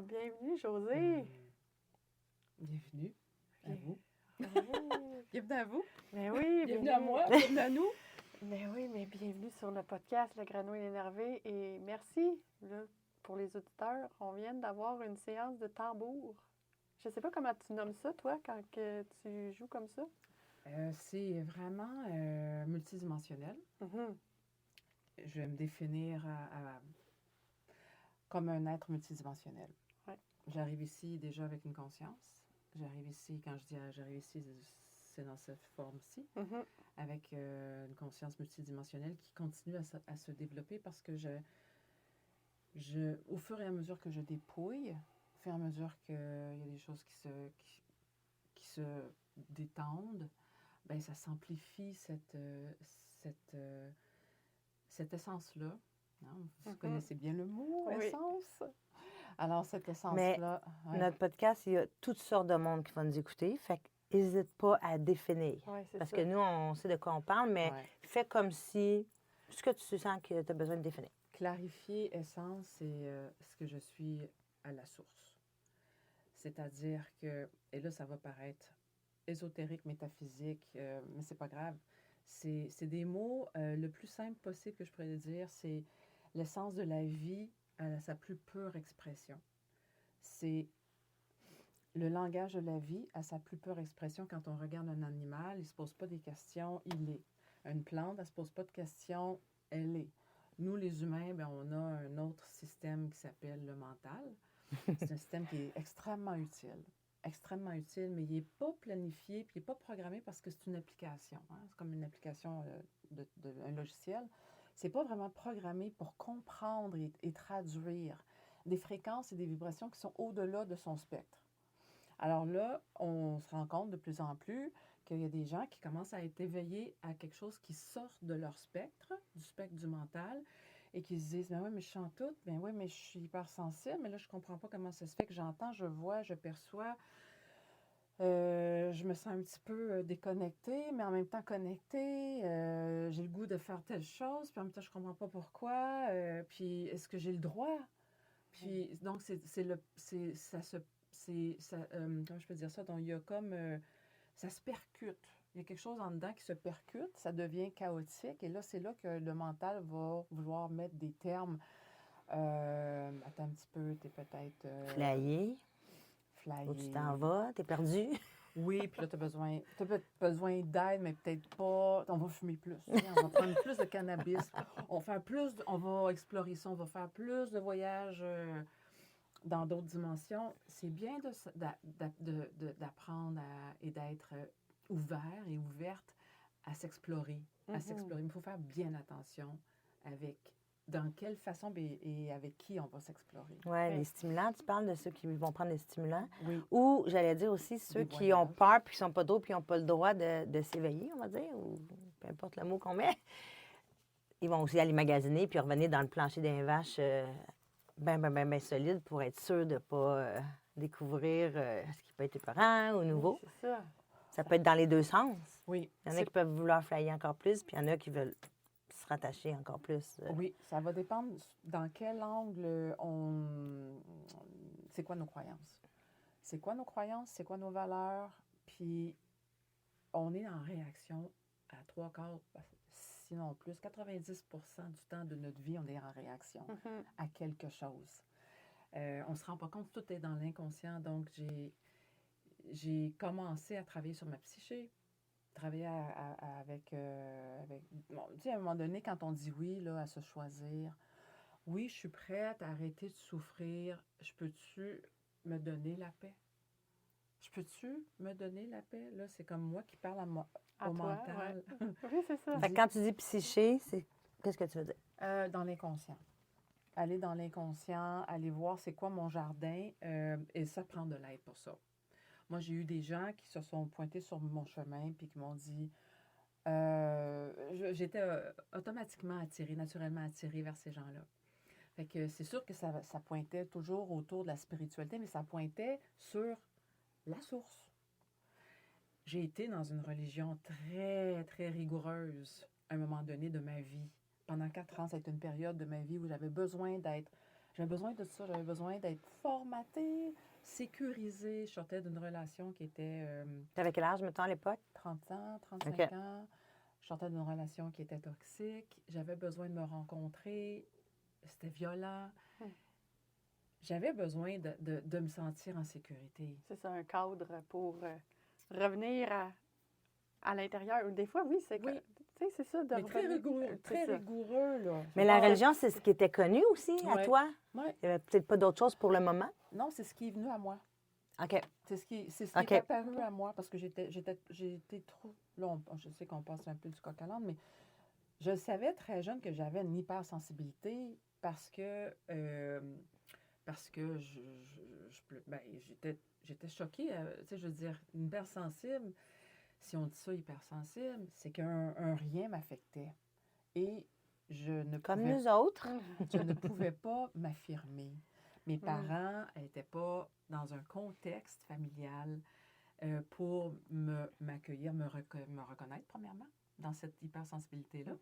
bienvenue, Josée. Bienvenue à vous. Oui. Bienvenue à vous. Mais oui, Bienvenue à moi. Bienvenue à nous. Mais oui, mais bienvenue sur le podcast Le Grenouille énervé. Et merci là, pour les auditeurs. On vient d'avoir une séance de tambour. Je ne sais pas comment tu nommes ça, toi, quand que tu joues comme ça. C'est vraiment multidimensionnel. Mhm. Je vais me définir comme un être multidimensionnel. Ouais. J'arrive ici déjà avec une conscience. J'arrive ici, quand je dis j'arrive ici, c'est dans cette forme-ci, Mhm. avec une conscience multidimensionnelle qui continue à se développer parce que au fur et à mesure que je dépouille, au fur et à mesure qu'il y a des choses qui se détendent, ben ça s'amplifie cette essence-là. Hein? Vous connaissez bien le mot, Oui. essence. Alors, cette Mais essence-là... ouais. notre podcast, il y a toutes sortes de monde qui vont nous écouter. Fait n'hésite pas à définir. Oui, c'est Parce ça. que nous, on sait de quoi on parle, mais Ouais. fais comme si ce que tu sens que tu as besoin de définir. Clarifier essence, c'est ce que je suis à la source. C'est-à-dire que, et là, ça va paraître ésotérique, métaphysique, mais c'est pas grave. C'est des mots, le plus simple possible que je pourrais dire, c'est l'essence de la vie à sa plus pure expression. C'est le langage de la vie à sa plus pure expression. Quand on regarde un animal, il ne se pose pas des questions, il est. Une plante, elle ne se pose pas de questions, elle est. Nous, les humains, bien, on a un autre système qui s'appelle le mental. C'est un système qui est extrêmement utile, mais il n'est pas planifié, puis il n'est pas programmé parce que c'est une application. Hein? C'est comme une application un logiciel. Ce n'est pas vraiment programmé pour comprendre et traduire des fréquences et des vibrations qui sont au-delà de son spectre. Alors là, on se rend compte de plus en plus qu'il y a des gens qui commencent à être éveillés à quelque chose qui sort de leur spectre, du spectre du mental, et qui se disent, ben oui, mais je sens tout, ben oui, mais je suis hypersensible, mais là, je ne comprends pas comment ça se fait que j'entends, je vois, je perçois. Je me sens un petit peu déconnectée, mais en même temps connectée. J'ai le goût de faire telle chose, puis en même temps, je ne comprends pas pourquoi. Puis, est-ce que j'ai le droit? Puis, donc, comment je peux dire ça? Donc, il y a comme, ça se percute. Il y a quelque chose en dedans qui se percute, ça devient chaotique. Et là, c'est là que le mental va vouloir mettre des termes. Attends un petit peu, t'es peut-être... Flyer, Flyer. où tu t'en vas, t'es perdu. Oui, puis là, t'as besoin d'aide, mais peut-être pas. On va fumer plus. Tu sais, on va prendre plus de cannabis. On va explorer ça. On va faire plus de voyages dans d'autres dimensions. C'est bien d'apprendre et d'être ouvert et ouverte à s'explorer. Mais il faut faire bien attention avec dans quelle façon et avec qui on va s'explorer. Oui, les stimulants, tu parles de ceux qui vont prendre des stimulants. Oui. Ou, j'allais dire aussi, ceux Des qui ont voyages. peur puis qui sont pas d'eau puis qui n'ont pas le droit de s'éveiller, on va dire, ou peu importe le mot qu'on met. Ils vont aussi aller magasiner puis revenir dans le plancher d'un vache bien solide pour être sûr de ne pas découvrir ce qui peut être épeurant ou nouveau. Oui, c'est ça. Ça peut être dans les deux sens. Oui. Il y en a qui peuvent vouloir flyer encore plus, puis il y en a qui veulent se rattacher encore plus. Oui, ça va dépendre dans quel angle c'est quoi nos croyances. C'est quoi nos croyances, c'est quoi nos valeurs, puis on est en réaction à 3/4, sinon plus, 90% du temps de notre vie, on est en réaction à quelque chose. On ne se rend pas compte, tout est dans l'inconscient, donc j'ai commencé à travailler sur ma psyché, travailler avec bon, tu sais, à un moment donné, quand on dit oui là, à se choisir, oui, je suis prête à arrêter de souffrir. Je peux-tu me donner la paix? Je peux-tu me donner la paix? Là, c'est comme moi qui parle À au toi, mental. ouais. Oui, c'est ça. Fait que quand tu dis psyché, qu'est-ce que tu veux dire? Dans l'inconscient. Aller dans l'inconscient, aller voir c'est quoi mon jardin, et ça prend de l'aide pour ça. Moi, j'ai eu des gens qui se sont pointés sur mon chemin puis qui m'ont dit... j'étais automatiquement attirée, naturellement attirée vers ces gens-là. Fait que c'est sûr que ça pointait toujours autour de la spiritualité, mais ça pointait sur la source. J'ai été dans une religion très, très rigoureuse à un moment donné de ma vie. Pendant 4 ans, ça a été une période de ma vie où j'avais besoin d'être... J'avais besoin de ça. J'avais besoin d'être formatée, sécurisée. Je sortais d'une relation qui était T'avais quel âge, mettons, à l'époque? 30 ans, 35 OK. ans. Je sortais d'une relation qui était toxique. J'avais besoin de me rencontrer. C'était violent. Hmm. J'avais besoin de me sentir en sécurité. C'est ça, un cadre pour revenir à l'intérieur. Ou des fois, oui, c'est Oui. tu sais, c'est ça, de Mais très revenir. rigoureux, C'est très ça. rigoureux, là. Mais la Ah, religion, c'est ce qui était connu aussi à Ouais. toi? Ouais. Il n'y avait peut-être pas d'autre chose pour le moment? Non, c'est ce qui est venu à moi. OK. C'est ce qui OK. est apparu à moi parce que j'ai été trop. Là, je sais qu'on passe un peu du coq à l'âne, mais je savais très jeune que j'avais une hypersensibilité parce que ben, j'étais choquée. Tu sais, je veux dire, une hypersensible, si on dit ça, hypersensible, c'est qu'un rien m'affectait. Et Comme nous autres. je ne pouvais pas m'affirmer. Mes parents n'étaient pas dans un contexte familial pour m'accueillir, me reconnaître, premièrement, dans cette hypersensibilité-là.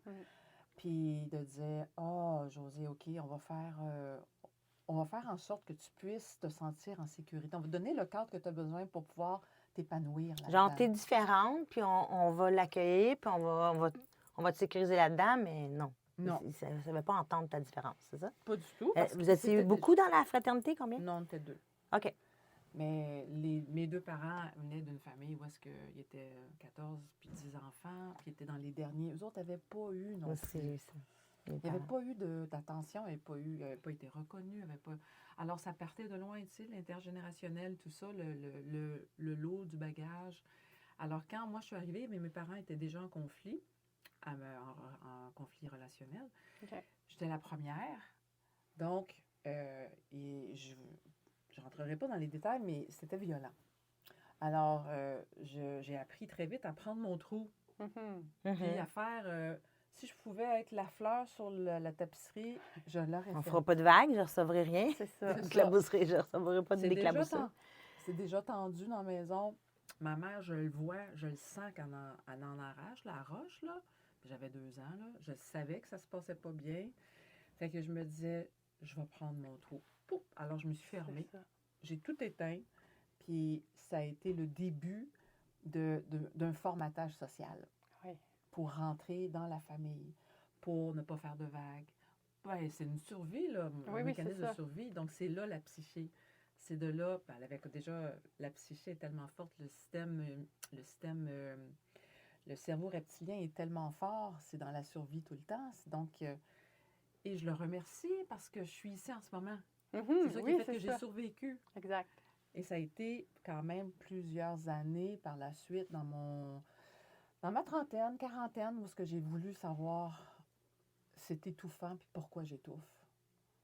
Puis de dire, oh, Josée, OK, on va faire en sorte que tu puisses te sentir en sécurité. On va te donner le cadre que tu as besoin pour pouvoir t'épanouir là-dedans. Genre, t'es différente, puis on va l'accueillir, puis on va te sécuriser là-dedans, mais non. Non, Ça ne veut pas entendre ta différence, c'est ça? pas du tout. parce que Vous étiez c'était beaucoup dans la fraternité, combien? Non, on était 2. OK. Mais mes 2 parents venaient d'une famille où est-ce qu'ils étaient 14 puis 10 enfants, puis ils étaient dans les derniers. Eux autres n'avaient pas eu non Moi aussi, plus. j'ai eu ça. Il n'y avait pas eu d'attention, ils n'avaient pas été reconnus. Alors, ça partait de loin, tu sais, l'intergénérationnel, tout ça, le lot du bagage. Alors, quand moi, je suis arrivée, mais mes parents étaient déjà en conflit, en conflit relationnel. OK. J'étais la première. Donc, et je ne rentrerai pas dans les détails, mais c'était violent. Alors, j'ai appris très vite à prendre mon trou, puis à faire... si je pouvais être la fleur sur la tapisserie, je l'aurais On fait. fera pas de vagues, je ne recevrai rien. C'est ça. C'est D'éclabousserie, je ne recevrai pas C'est d'éclaboussure. c'est déjà tendu dans la maison. Ma mère, je le vois, je le sens qu'elle en arrache, la roche, là. J'avais 2 ans, là. Je savais que ça se passait pas bien. Fait que je me disais, je vais prendre mon trou. Pouf! Alors, je me suis fermée. C'est ça. J'ai tout éteint. Puis, ça a été le début d'un formatage social Oui. pour rentrer dans la famille, pour ne pas faire de vagues. Ouais, c'est une survie, là, un Oui, mécanisme c'est de ça. survie. Donc, c'est là la psyché. C'est de là, ben, elle avait déjà, la psyché est tellement forte, le cerveau reptilien est tellement fort, c'est dans la survie tout le temps. Donc, et je le remercie parce que je suis ici en ce moment. C'est ça qui Oui, a fait c'est que j'ai ça. survécu. Exact. Et ça a été quand même plusieurs années par la suite dans ma trentaine, quarantaine, où ce que j'ai voulu savoir, c'est étouffant, puis pourquoi j'étouffe.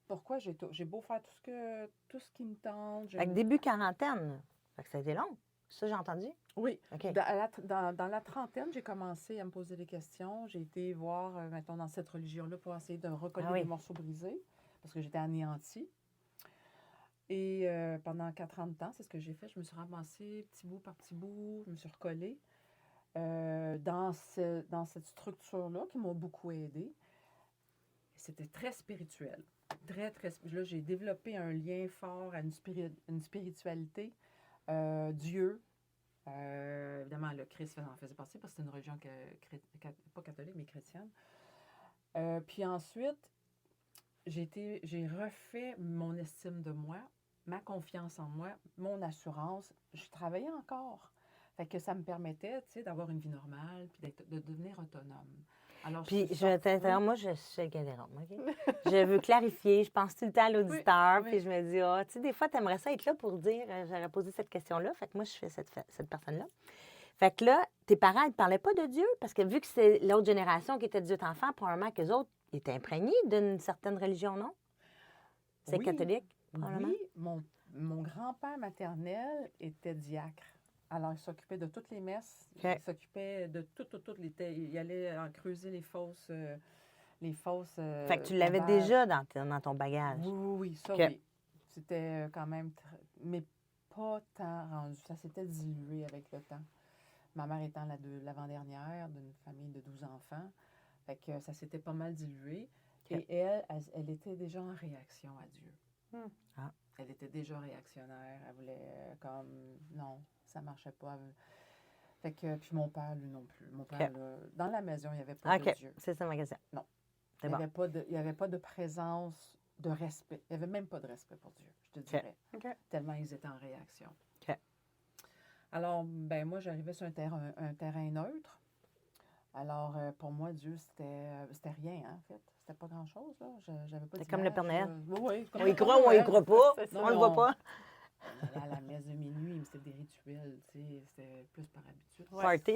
Pourquoi j'étouffe? J'ai beau faire tout ce qui me tente. Fait que début quarantaine, fait que ça a été long. Ça, j'ai entendu? Oui. OK. Dans la trentaine, j'ai commencé à me poser des questions. J'ai été voir, mettons, dans cette religion-là pour essayer de recoller Ah oui. les morceaux brisés, parce que j'étais anéantie. Et pendant 40 ans, c'est ce que j'ai fait. Je me suis ramassée petit bout par petit bout, je me suis recollée dans cette structure-là qui m'a beaucoup aidée. C'était très spirituel. Très, très... Là, j'ai développé un lien fort à une spiritualité. Dieu. Évidemment, le Christ en faisait partie parce que c'est une religion pas catholique, mais chrétienne. Puis ensuite, j'ai refait mon estime de moi, ma confiance en moi, mon assurance. Je travaillais encore. Fait que ça me permettait, tu sais, d'avoir une vie normale puis de devenir autonome. Alors, Puis, suis je vais t'interrompre. Moi, je suis celle qui interrompt, OK? Je veux clarifier. Je pense tout le temps à l'auditeur. Oui. Puis, je me dis, ah, tu sais, des fois, tu aimerais ça être là pour dire, j'aurais posé cette question-là. Fait que moi, je fais cette personne-là. Fait que là, tes parents, ils ne parlaient pas de Dieu? Parce que vu que c'est l'autre génération qui était 18 enfants, probablement qu'eux autres étaient imprégnés d'une certaine religion, non? C'est Oui. catholique, probablement? Oui, mon grand-père maternel était diacre. Alors, il s'occupait de toutes les messes. OK. Il s'occupait de toutes les... Il allait en creuser les fosses... Fait que tu l'avais gavales. déjà dans ton bagage. Oui, ça, OK. oui. C'était quand même... Mais pas tant rendu. Ça s'était dilué avec le temps. Ma mère étant l'avant-dernière d'une famille de 12 enfants. Fait que ça s'était pas mal dilué. OK. Et elle était déjà en réaction à Dieu. Elle était déjà réactionnaire. Elle voulait comme... Non, ça marchait pas. Fait que, puis mon père, lui non plus. Mon père, là, dans la maison, il n'y avait pas de OK, Dieu. c'est ça ma question. Non. C'est Il bon. n'y avait pas de présence, de respect. Il n'y avait même pas de respect pour Dieu, je te dirais. OK. Tellement ils étaient en réaction. OK. Alors, ben moi, j'arrivais sur un terrain neutre. Alors, pour moi, Dieu, c'était rien, hein, en fait. C'était pas grand-chose, là. J'avais pas C'est comme le Père d'image, Noël. là. Oui, comme On le y Père croit ou on y Noël. croit pas. C'est ça. On le voit Non. pas. On allait à la messe de minuit, mais c'était des rituels, tu sais. C'était plus par habitude. Party.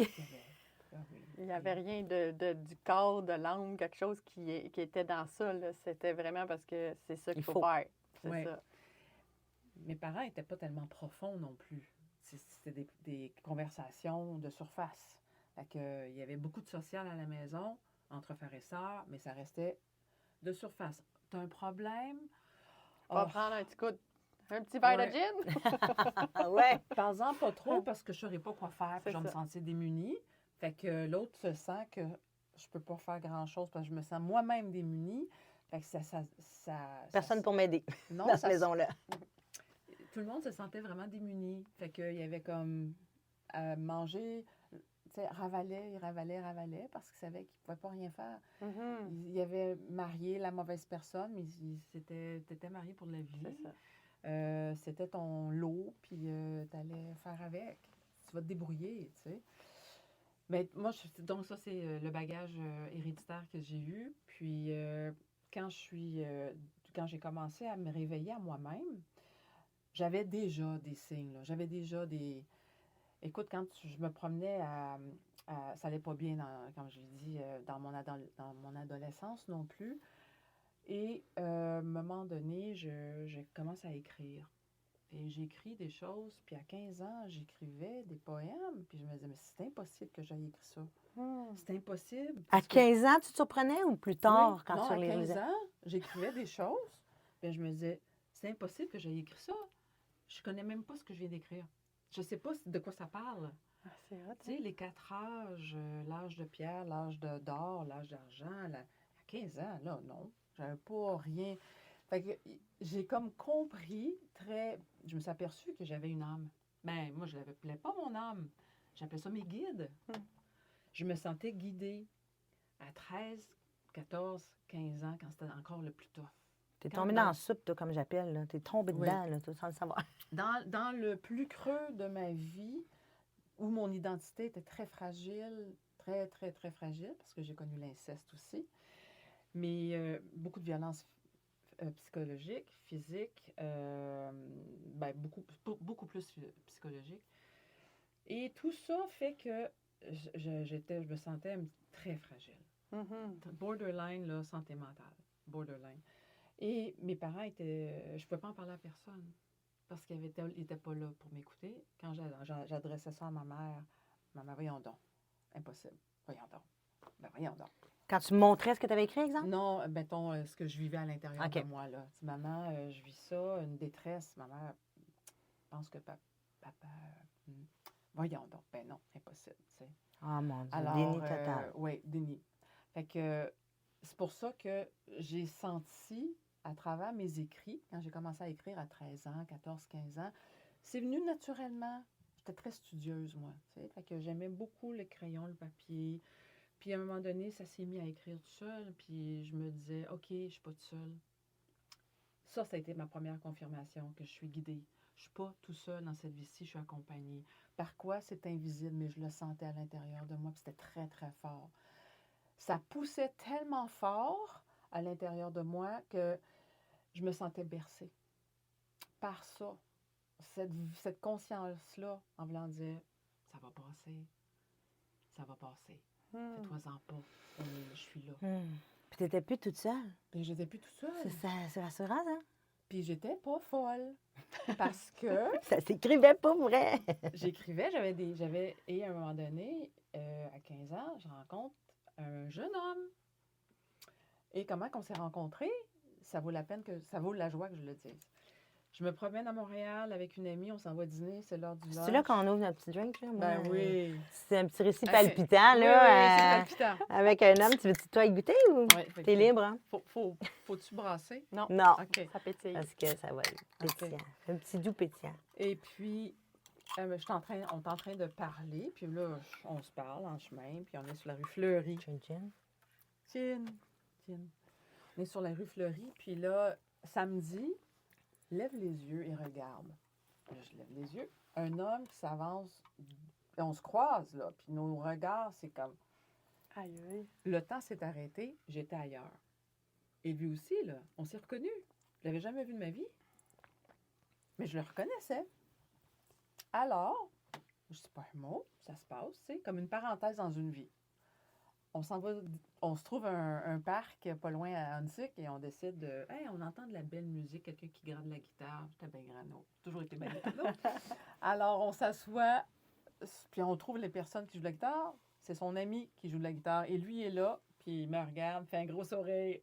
Oui. Il n'y avait rien du corps, de l'âme, quelque chose qui était dans ça. Là. C'était vraiment parce que c'est ça qu'il Il faut faut. faire. C'est Ouais. ça. Mes parents n'étaient pas tellement profonds non plus. C'était des conversations de surface. Fait que, il y avait beaucoup de social à la maison, entre frères et sœurs, mais ça restait de surface. Tu as un problème? On va Oh, prendre un petit verre Ouais. de gin. Ah ouais. Parle-en pas trop parce que je ne saurais pas quoi faire, C'est puis je vais me ça. sentir démunie. Fait que l'autre se sent que je peux pas faire grand-chose parce que je me sens moi-même démunie. Fait que Personne pour m'aider Non, dans cette maison-là. tout le monde se sentait vraiment démuni. Fait qu'il y avait comme à manger, tu sais, il ravalait parce qu'il savait qu'il ne pouvait pas rien faire. Mhm. Il avait marié la mauvaise personne, mais t'étais marié pour la vie. C'est ça. C'était ton lot, puis tu allais faire avec. Tu vas te débrouiller, tu sais. Mais moi, donc ça, c'est le bagage héréditaire que j'ai eu. Puis quand j'ai commencé à me réveiller à moi-même, j'avais déjà des signes, là. J'avais déjà des... Écoute, quand je me promenais ça allait pas bien, comme je l'ai dit, dans mon adolescence non plus. Et à un moment donné, je commence à écrire. Et j'écris des choses, puis à 15 ans, j'écrivais des poèmes, puis je me disais, mais c'est impossible que j'aie écrit ça. Mhm. C'est impossible. À parce que- 15 ans, tu te surprenais ou plus tard, Oui, quand non, tu à les 15 lisais? ans, j'écrivais des choses, puis je me disais, c'est impossible que j'aie écrit ça. Je connais même pas ce que je viens d'écrire. Je sais pas de quoi ça parle. Ah, c'est hot, Tu sais, les 4 âges, l'âge de pierre, d'or, l'âge d'argent, à 15 ans, là, non. J'avais pas rien. Fait que j'ai comme compris je me suis aperçue que j'avais une âme. Ben, moi, je l'appelais pas mon âme. J'appelais ça mes guides. Je me sentais guidée à 13, 14, 15 ans, quand c'était encore le plus tough. T'es Quand tombé dans- dans la soupe, toi, comme j'appelle. Là. T'es tombé Oui. dedans, là, toi, sans le savoir. Dans le plus creux de ma vie, où mon identité était très fragile, très, très, très fragile, parce que j'ai connu l'inceste aussi, mais beaucoup de violence psychologique, physique, ben, beaucoup plus psychologique. Et tout ça fait que je me sentais très fragile. Mhm. Borderline, là, santé mentale. Borderline. Et mes parents étaient... Je ne pouvais pas en parler à personne parce qu'ils n'étaient pas là pour m'écouter. Quand j'adressais ça à ma mère, voyons donc. Impossible. Voyons donc. Ben, voyons donc. Quand tu me montrais ce que tu avais écrit, exemple? Non, mettons, ce que je vivais à l'intérieur OK. de moi, là. Dis, maman, je vis ça, une détresse. Ma mère pense que papa... voyons donc. Ben non, impossible, tu sais. Ah, mon Dieu, Alors, déni total. oui, déni. Fait que c'est pour ça que j'ai senti, à travers mes écrits, quand j'ai commencé à écrire à 13 ans, 14, 15 ans, c'est venu naturellement. J'étais très studieuse, moi, tu sais. Fait que j'aimais beaucoup le crayon, le papier. Puis à un moment donné, ça s'est mis à écrire tout seul. Puis je me disais, OK, je ne suis pas toute seule. Ça a été ma première confirmation que je suis guidée. Je ne suis pas tout seul dans cette vie-ci, je suis accompagnée. Par quoi? C'est invisible, mais je le sentais à l'intérieur de moi, puis c'était très, très fort. Ça poussait tellement fort à l'intérieur de moi que je me sentais bercée par ça. Cette conscience-là, en voulant dire, ça va passer, ça va passer. Mhm. Fais-toi-en pas, je suis là. Puis t'étais plus toute seule. Puis j'étais plus toute seule. C'est rassurant, ça? Puis j'étais pas folle. Parce que Ça s'écrivait pas vrai. j'écrivais, et à un moment donné, à 15 ans, je rencontre un jeune homme. Et comment qu'on s'est rencontrés, ça vaut la joie que je le dise. Je me promène à Montréal avec une amie, on s'en va dîner, c'est l'heure du lunch. C'est là qu'on ouvre notre petit drink, là? Moi, Ben oui. C'est un petit récit Ah, palpitant, Oui, là. c'est palpitant. Avec un homme. Tu veux-tu toi y goûter ou Ouais, fait t'es que- libre, hein? Faut-tu brasser? Non, Non, OK. ça pétille. parce que ça va être pétillant. Un petit doux pétillant. Et puis, on est en train de parler, puis là, on se parle en chemin, puis on est sur la rue Fleury. Chin chin. Tiens. On est sur la rue Fleury, puis là, samedi, lève les yeux et regarde. Là, je lève les yeux. Un homme qui s'avance, et on se croise, là, puis nos regards, c'est comme... Aïe, aïe. Le temps s'est arrêté, j'étais ailleurs. Et lui aussi, là, on s'est reconnus. Je l'avais jamais vu de ma vie, mais je le reconnaissais. Alors, je ne sais pas un mot, ça se passe, c'est comme une parenthèse dans une vie. On s'en va, on se trouve un parc pas loin à Huntsic et on décide de. Hey, on entend de la belle musique, quelqu'un qui grade la guitare. J'étais bien grano. Toujours été bien grano. Alors, on s'assoit, puis on trouve les personnes qui jouent de la guitare. C'est son ami qui joue de la guitare. Et lui est là, puis il me regarde, fait un gros sourire.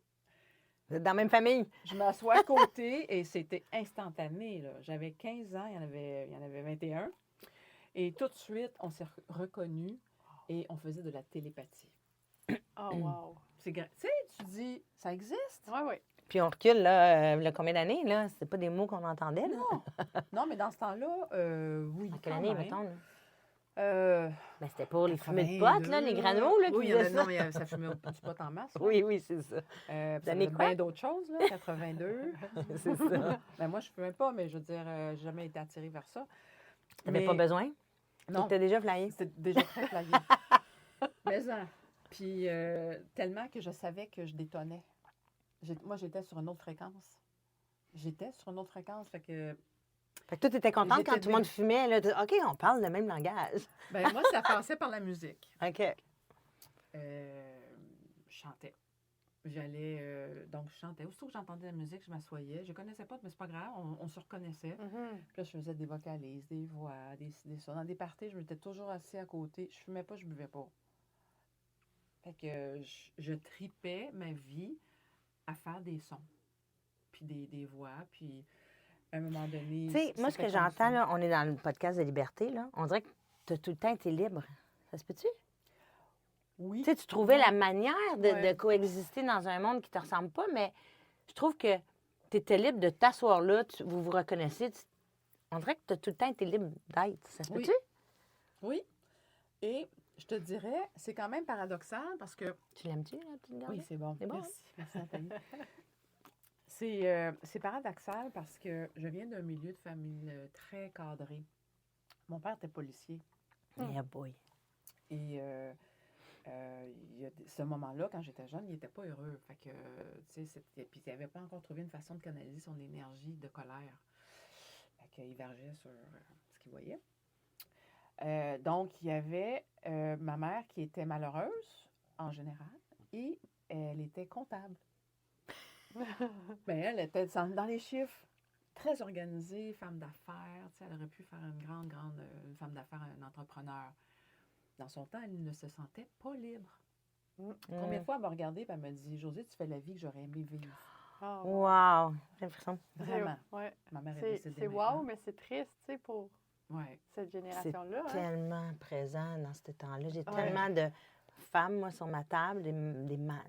Vous êtes dans la même famille? Je m'assois à côté et c'était instantané, là. J'avais 15 ans, il y en avait 21. Et tout de suite, on s'est reconnus et on faisait de la télépathie. Oh, wow. Tu sais, tu dis, ça existe? Oui, oui. Puis on recule, là, il y a combien d'années, là? C'était pas des mots qu'on entendait, là? Non. Non, mais dans ce temps-là, oui. En quelle quand année, même. mettons, là? Euh, Ben, c'était pour les fumées de 82, potes, là, les granos, là, qui Oui, faisaient ça. non, mais ça fumait du pot en masse. là. Oui, oui, c'est ça. Ça années faisait quoi? bien d'autres choses, là, 82. C'est ça. Ben, moi, je ne fumais pas, mais je veux dire, j'ai jamais été attirée vers ça. T'avais Mais- pas besoin? Non, T'étais déjà flyé? c'était déjà très flyé. Mais ça. Puis tellement que je savais que je détonnais. Moi, j'étais sur une autre fréquence. Fait que Fait que toi, t'étais contente quand J'étais tout le monde fumait, là? OK, on parle le même langage. ben moi, ça passait par la musique. OK. Je chantais. Donc, je chantais. Aussitôt que j'entendais la musique, je m'assoyais. Je ne connaissais pas, mais c'est pas grave, on se reconnaissait. Mhm. Puis là, je faisais des vocalises, des voix, des sons. Dans des parties, je m'étais toujours assis à côté. Je fumais pas, je buvais pas. Fait que je tripais ma vie à faire des sons, puis des voix, puis à un moment donné... Tu sais, moi, ce que c'était comme j'entends, ça. là, on est dans le podcast de liberté, là. On dirait que t'as tout le temps été libre. Ça se peut-tu? Oui. Tu sais, tu trouvais la manière de Ouais. coexister dans un monde qui te ressemble pas, mais je trouve que tu étais libre de t'asseoir là, vous vous reconnaissez. On dirait que tu as tout le temps été libre d'être. Ça se Oui. peut-tu? Oui. Et je te dirais, c'est quand même paradoxal parce que... Tu l'aimes-tu, la petite garde? Oui, c'est bon. C'est bon, Merci. Merci, Nathalie. C'est paradoxal parce que je viens d'un milieu de famille très cadré. Mon père était policier. Yeah, boy. Et il y a ce moment-là, quand j'étais jeune, il n'était pas heureux. Fait que, puis il n'avait pas encore trouvé une façon de canaliser son énergie de colère. Fait qu'il vergeait sur ce qu'il voyait. Donc, il y avait ma mère qui était malheureuse, en général, et elle était comptable. Mais elle était dans les chiffres, très organisée, femme d'affaires. Elle aurait pu faire une grande une femme d'affaires, un entrepreneur. Dans son temps, elle ne se sentait pas libre. Combien de fois elle m'a regardée et elle m'a dit, Josée, tu fais la vie que j'aurais aimé vivre. Oh, Wow! J'ai l'impression. Vraiment. Ouais. Ma mère est C'est décédée. wow, mais c'est triste, tu sais, pour Ouais. cette C'est génération-là. hein. tellement présent dans ce temps-là. J'ai Ouais. tellement de femmes, moi, sur ma table, des madames,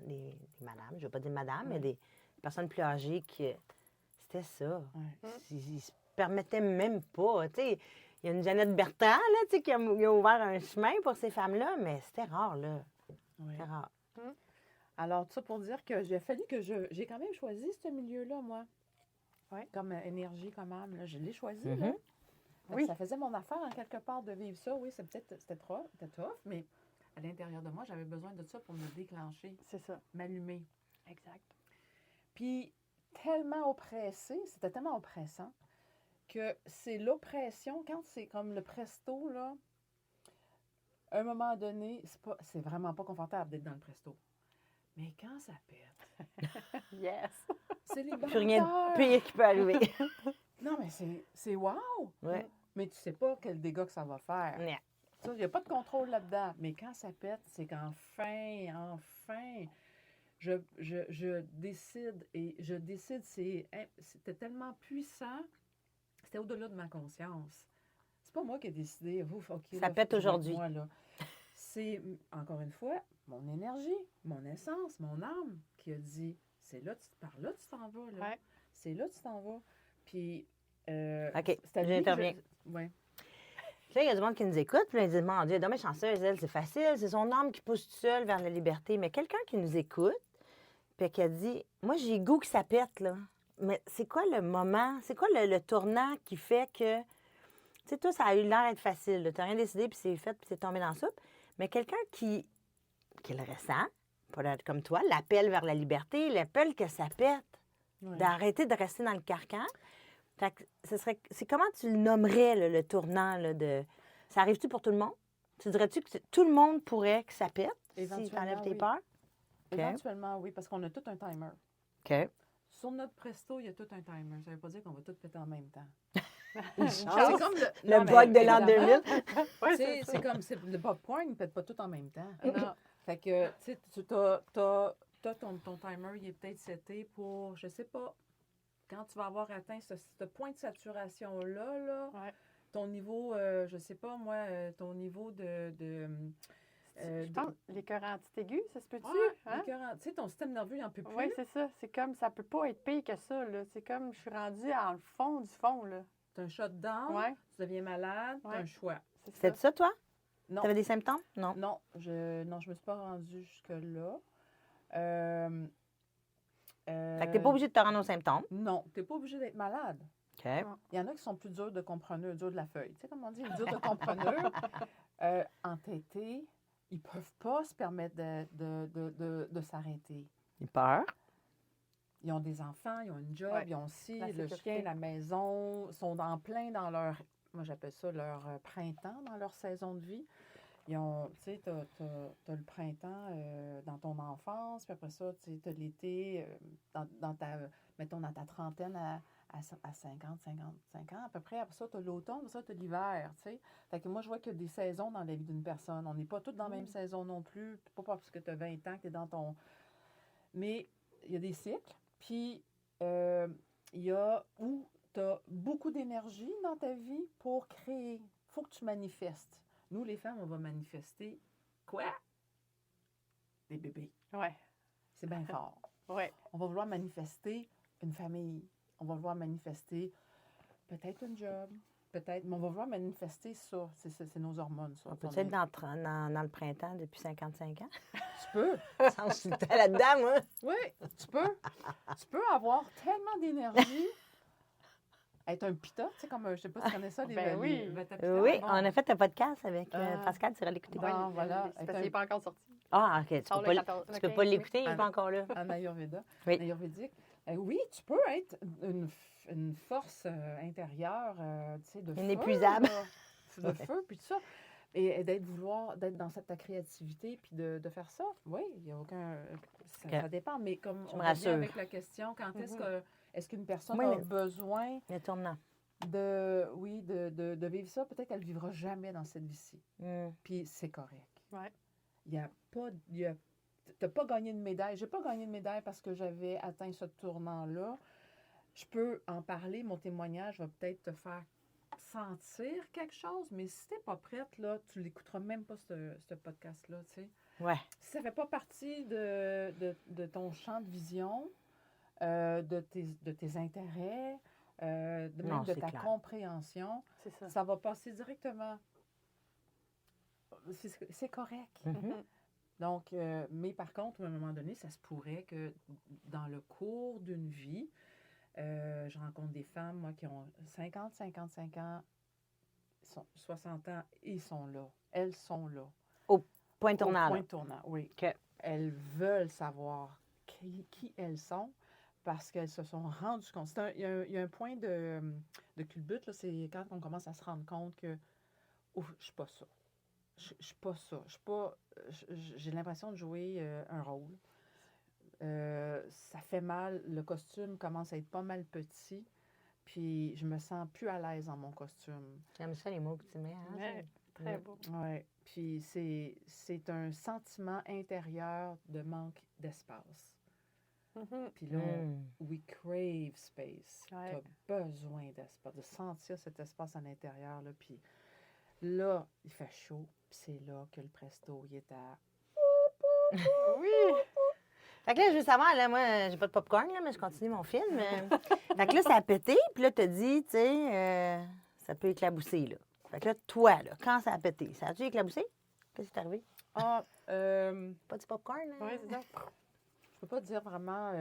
je ne veux pas dire madame, mais des personnes plus âgées qui... C'était ça. Ouais. Ils se permettaient même pas. Tu sais, il y a une Jeannette Bertrand, là, tu sais, qui a ouvert un chemin pour ces femmes-là, mais c'était rare, là. Ouais. C'était rare. Alors, tout ça pour dire que j'ai fallu que j'ai quand même choisi ce milieu-là, moi. Ouais. Comme énergie, comme âme, là. Je l'ai choisi, Mhm. là. Fait que Oui. Ça faisait mon affaire, en quelque part, de vivre ça. Oui, c'était tough, mais à l'intérieur de moi, j'avais besoin de ça pour me déclencher, C'est ça. m'allumer. Exact. Puis, tellement oppressé, c'était tellement oppressant que c'est l'oppression, quand c'est comme le presto, là, à un moment donné, c'est vraiment pas confortable d'être dans le presto. Mais quand ça pète, Yes. c'est les Plus rien de bâteurs. pire qui peut arriver. Non, mais c'est wow! Ouais. Mais tu sais pas quel dégât que ça va faire. Yeah. Il n'y a pas de contrôle là-dedans. Mais quand ça pète, c'est qu'enfin, je décide. Et je décide, c'était tellement puissant c'est au-delà de ma conscience. C'est pas moi qui ai décidé, ouf, OK, Ça là, pète je vais être aujourd'hui. moi, là. C'est, encore une fois, mon énergie, mon essence, mon âme qui a dit, c'est là, par là, tu t'en vas, là. Ouais. C'est là, tu t'en vas. Puis, OK, c'est à lui que j'interviens. Ouais. Puis là, il y a du monde qui nous écoute, puis là, ils disent, mon Dieu, dommage chanceuse, elle, c'est facile, c'est son âme qui pousse tout seul vers la liberté. Mais quelqu'un qui nous écoute, puis qui a dit, moi, j'ai le goût que ça pète, là. Mais c'est quoi le moment, c'est quoi le tournant qui fait que, tu sais, toi, ça a eu l'air d'être facile, tu n'as rien décidé, puis c'est fait, puis c'est tombé dans la soupe. Mais quelqu'un qui le ressent, pas être comme toi, l'appel vers la liberté, l'appel que ça pète, Ouais. d'arrêter de rester dans le carcan. Fait que c'est comment tu le nommerais, là, le tournant, là, de... Ça arrive-tu pour tout le monde? Tu dirais-tu que tout le monde pourrait que ça pète si tu Éventuellement, enlèves tes oui. peurs? OK. Éventuellement, oui, parce qu'on a tout un timer. OK. Sur notre presto, il y a tout un timer. Ça ne veut pas dire qu'on va tout péter en même temps. Chance. C'est comme Le non, bug mais de l'an évidemment, 2000. Ouais, c'est comme le popcorn ne pète pas tout en même temps. Non. Fait que, tu sais, tu as ton timer, il est peut-être seté pour, je sais pas, quand tu vas avoir atteint ce point de saturation-là, là, Ouais. ton niveau, je sais pas moi, ton niveau Je pense les cœurs anti-aigus, ça se peut-tu? ouais, Hein? tu sais, ton système nerveux, il n'en peut plus. Oui, c'est ça. C'est comme, ça peut pas être pire que ça, là. C'est comme, je suis rendue dans le fond du fond, là. Tu as un shutdown, Ouais. tu deviens malade, tu as Ouais. un choix. C'est ça. C'était ça, toi? Non, Tu avais des symptômes? Non. non, je me suis pas rendue jusque-là. Fait que t'es pas obligé de te rendre aux symptômes. Non, tu n'es pas obligé d'être malade. OK. Il y en a qui sont plus durs de compreneur, durs de la feuille. Tu sais, comme on dit, durs de compreneur. Entêtés, ils ne peuvent pas se permettre de s'arrêter. Ils peur. Ils ont des enfants, ils ont une job, Ouais. ils ont aussi La le sécurité. chien, la maison, sont en plein dans leur, moi j'appelle ça leur printemps, dans leur saison de vie. Ils ont, tu sais, t'as le printemps dans ton enfance, puis après ça, tu as l'été mettons, dans ta trentaine à 50, 55 ans à peu près. Après ça, tu as l'automne, après ça, tu as l'hiver, tu sais. Fait que moi, je vois qu'il y a des saisons dans la vie d'une personne. On n'est pas tous dans la même saison non plus. Pas parce que tu as 20 ans que tu es dans ton... Mais il y a des cycles. Puis, il y a où tu as beaucoup d'énergie dans ta vie pour créer. Il faut que tu manifestes. Nous, les femmes, on va manifester quoi? Des bébés. Ouais. C'est bien fort. Ouais. On va vouloir manifester une famille. On va vouloir manifester peut-être un job, peut-être, mais on va vouloir manifester ça. C'est nos hormones, ça. On peut être dans le printemps depuis 55 ans? Tu peux. Je suis tout le temps là-dedans, moi. Oui, tu peux. Tu peux avoir tellement d'énergie. Être un pita, tu sais, comme, je sais pas si tu connais ça, Ben oui. Vata-Pitta, Oui, bon. on a fait un podcast avec Ah. Pascal, tu iras l'écouter. Bon, voilà. C'est parce qu'il n'est pas encore sorti. Ah, OK. Tu Sort peux le pas, 14 tu le peux 15 pas mai. l'écouter, il n'est Ah. pas encore là. En Ayurveda. Oui. En ayurvédique. Oui, tu peux être une force intérieure, tu sais, de feu. Inépuisable. là. De feu, puis tout ça. Et d'être dans ta créativité, puis de faire ça. Oui, il n'y a aucun... Ça dépend, mais comme Tu on me revient rassures. avec la question, quand est-ce qu'une personne Oui, a mais- besoin Le tournant. de vivre ça? Peut-être qu'elle ne vivra jamais dans cette vie-ci. Mm. Puis c'est correct. Ouais. Il y a pas... Tu n'as pas gagné de médaille. Je n'ai pas gagné de médaille parce que j'avais atteint ce tournant-là. Je peux en parler, mon témoignage va peut-être te faire sentir quelque chose, mais si tu n'es pas prête, là, tu l'écouteras même pas, ce podcast-là, tu sais. Ouais. Si ça ne fait pas partie de ton champ de vision, de tes intérêts, même Non, de c'est ta clair. compréhension, C'est ça. ça va passer directement. C'est correct. Mhm. Donc, mais par contre, à un moment donné, ça se pourrait que dans le cours d'une vie, je rencontre des femmes, moi, qui ont 50, 55 ans, 60 ans, et ils sont là. Elles sont là. Point Au tournant. point là. tournant, oui. OK. Elles veulent savoir qui elles sont parce qu'elles se sont rendues compte. Il y a un point de culbute, là, c'est quand on commence à se rendre compte que ouf, je ne suis pas ça. Je ne suis pas ça. Je suis pas. J'ai l'impression de jouer un rôle. Ça fait mal. Le costume commence à être pas mal petit. Puis je me sens plus à l'aise dans mon costume. J'aime ça, les mots que tu mets. Hein? Ouais, très Ouais. beau. Oui. Puis c'est un sentiment intérieur de manque d'espace. Mhm. Puis là, we crave space. Ouais. Tu as besoin d'espace, de sentir cet espace à l'intérieur. Là. Puis là, il fait chaud. Puis c'est là que le presto, il est à... Oui! Fait que là, je veux savoir, là, moi, j'ai pas de popcorn, là, mais je continue mon film. Fait que là, ça a pété, puis là, t'as dit, tu sais, ça peut éclabousser, là. Fait que là, toi, là, quand ça a pété, ça a-tu éclaboussé? Qu'est-ce qui est arrivé? Ah, Pas du popcorn, là? Oui, c'est ça. je peux pas dire vraiment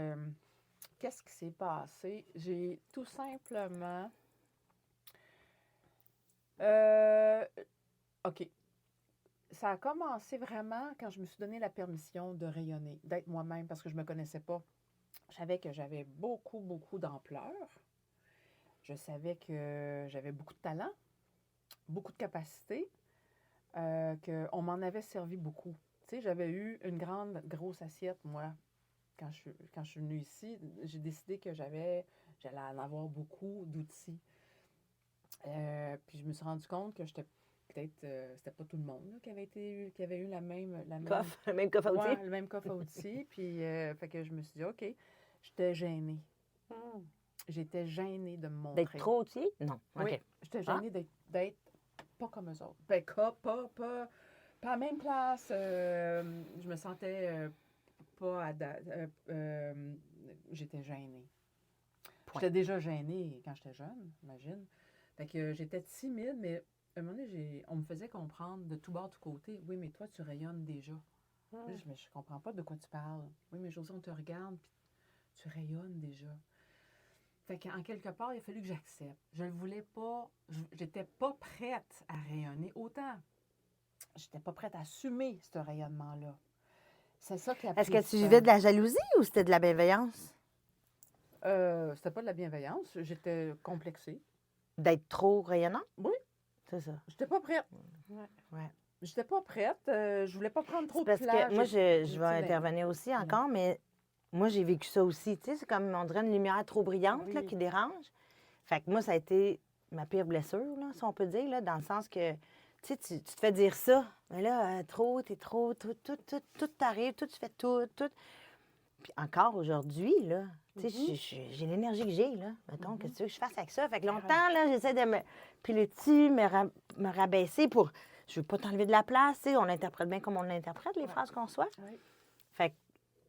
qu'est-ce qui s'est passé. J'ai tout simplement... OK. Ça a commencé vraiment quand je me suis donné la permission de rayonner, d'être moi-même, parce que je ne me connaissais pas. Je savais que j'avais beaucoup, beaucoup d'ampleur. Je savais que j'avais beaucoup de talent, beaucoup de capacité, qu'on m'en avait servi beaucoup. Tu sais, j'avais eu une grosse assiette, moi, quand je suis venue ici. J'ai décidé que j'allais en avoir beaucoup d'outils. Puis je me suis rendu compte que j'étais peut-être, c'était pas tout le monde là, qui avait eu la même Coffre, le même coffre à outils. ouais, le même coffre à outils. Puis fait que je me suis dit, OK, j'étais gênée. Mm. J'étais gênée de me montrer. D'être trop outillé? Non. Oui, OK. j'étais gênée d'être pas comme eux autres. Ben, pas à la même place. Je me sentais pas... j'étais gênée. Point. J'étais déjà gênée quand j'étais jeune, imagine. Fait que j'étais timide, mais à un moment donné, on me faisait comprendre de tout bord, tout côté. Oui, mais toi, tu rayonnes déjà. Mm. Là, mais je comprends pas de quoi tu parles. Oui, mais Josée, on te regarde, puis tu rayonnes déjà. Fait qu'en quelque part, il a fallu que j'accepte. Je ne voulais pas, j'étais pas prête à rayonner autant. J'étais pas prête à assumer ce rayonnement-là. C'est ça qui a Est-ce pris que tu du vivais temps. de la jalousie ou c'était de la bienveillance? C'était pas de la bienveillance, j'étais complexée. D'être trop rayonnant? Oui. C'est ça. J'étais pas prête. Ouais. J'étais pas prête. Je voulais pas prendre trop de Parce place. que moi, je tu vais sais, intervenir aussi encore, mais moi, j'ai vécu ça aussi. Tu sais, c'est comme, on dirait une lumière trop brillante là, Oui. qui dérange. Fait que moi, ça a été ma pire blessure, là, si on peut dire, là, dans le sens que, tu sais, tu te fais dire ça. Mais là, t'es trop, tout t'arrive, tout, tu fais tout. Puis encore aujourd'hui, là, tu sais, j'ai l'énergie que j'ai, là. Mettons, qu'est-ce que tu veux que je fasse avec ça? Fait que longtemps, là, j'essaie de me piler dessus, me rabaisser pour... Je veux pas t'enlever de la place, tu sais. On l'interprète bien comme on l'interprète, les phrases qu'on soit. Oui. Fait que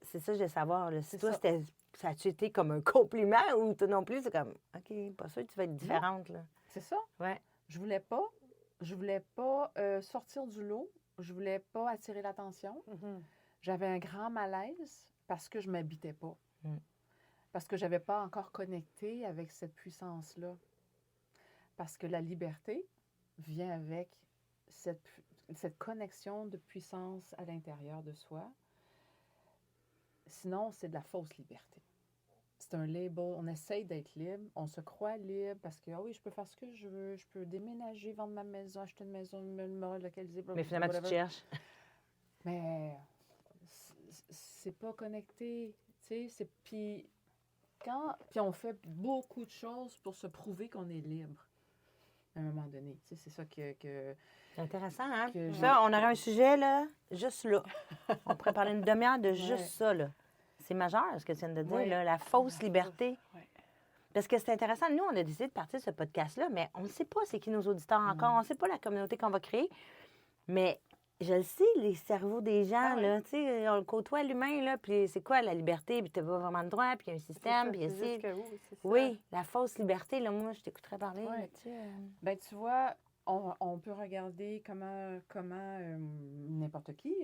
c'est ça que je veux savoir, là. Si C'est toi, ça. ça a-tu été comme un compliment ou toi non plus, c'est comme, OK, pas sûr que tu vas être différente, là. C'est ça. Ouais. Je voulais pas sortir du lot. Je voulais pas attirer l'attention. Mhm. J'avais un grand malaise parce que je m'habitais pas. Mm. Parce que j'avais pas encore connecté avec cette puissance-là. Parce que la liberté vient avec cette connexion de puissance à l'intérieur de soi. Sinon, c'est de la fausse liberté. C'est un label. On essaye d'être libre. On se croit libre parce que, ah oui, je peux faire ce que je veux. Je peux déménager, vendre ma maison, acheter une maison, me relocaliser. Mais finalement, tu te cherches. Mais c'est pas connecté. Tu sais, puis on fait beaucoup de choses pour se prouver qu'on est libre. À un moment donné. Tu sais, c'est ça que C'est intéressant, hein? que Ça, on aurait un sujet, là, juste là. On pourrait parler une demi-heure de juste Ouais. ça, là. C'est majeur, ce que tu viens de dire, Ouais. là, la fausse liberté. Ouais. Parce que c'est intéressant. Nous, on a décidé de partir de ce podcast-là, mais on ne sait pas c'est qui nos auditeurs encore. On ne sait pas la communauté qu'on va créer. Mais je le sais, les cerveaux des gens, Ah ouais. là, tu sais, on le côtoie l'humain, là, puis c'est quoi la liberté? Puis tu n'as pas vraiment de droit, puis il y a un C'est système, ça, puis c'est ici. jusqu'à où, c'est ça. Oui, la fausse liberté, là, moi, je t'écouterais parler Ouais. là-dessus. ben tu vois, on peut regarder comment n'importe qui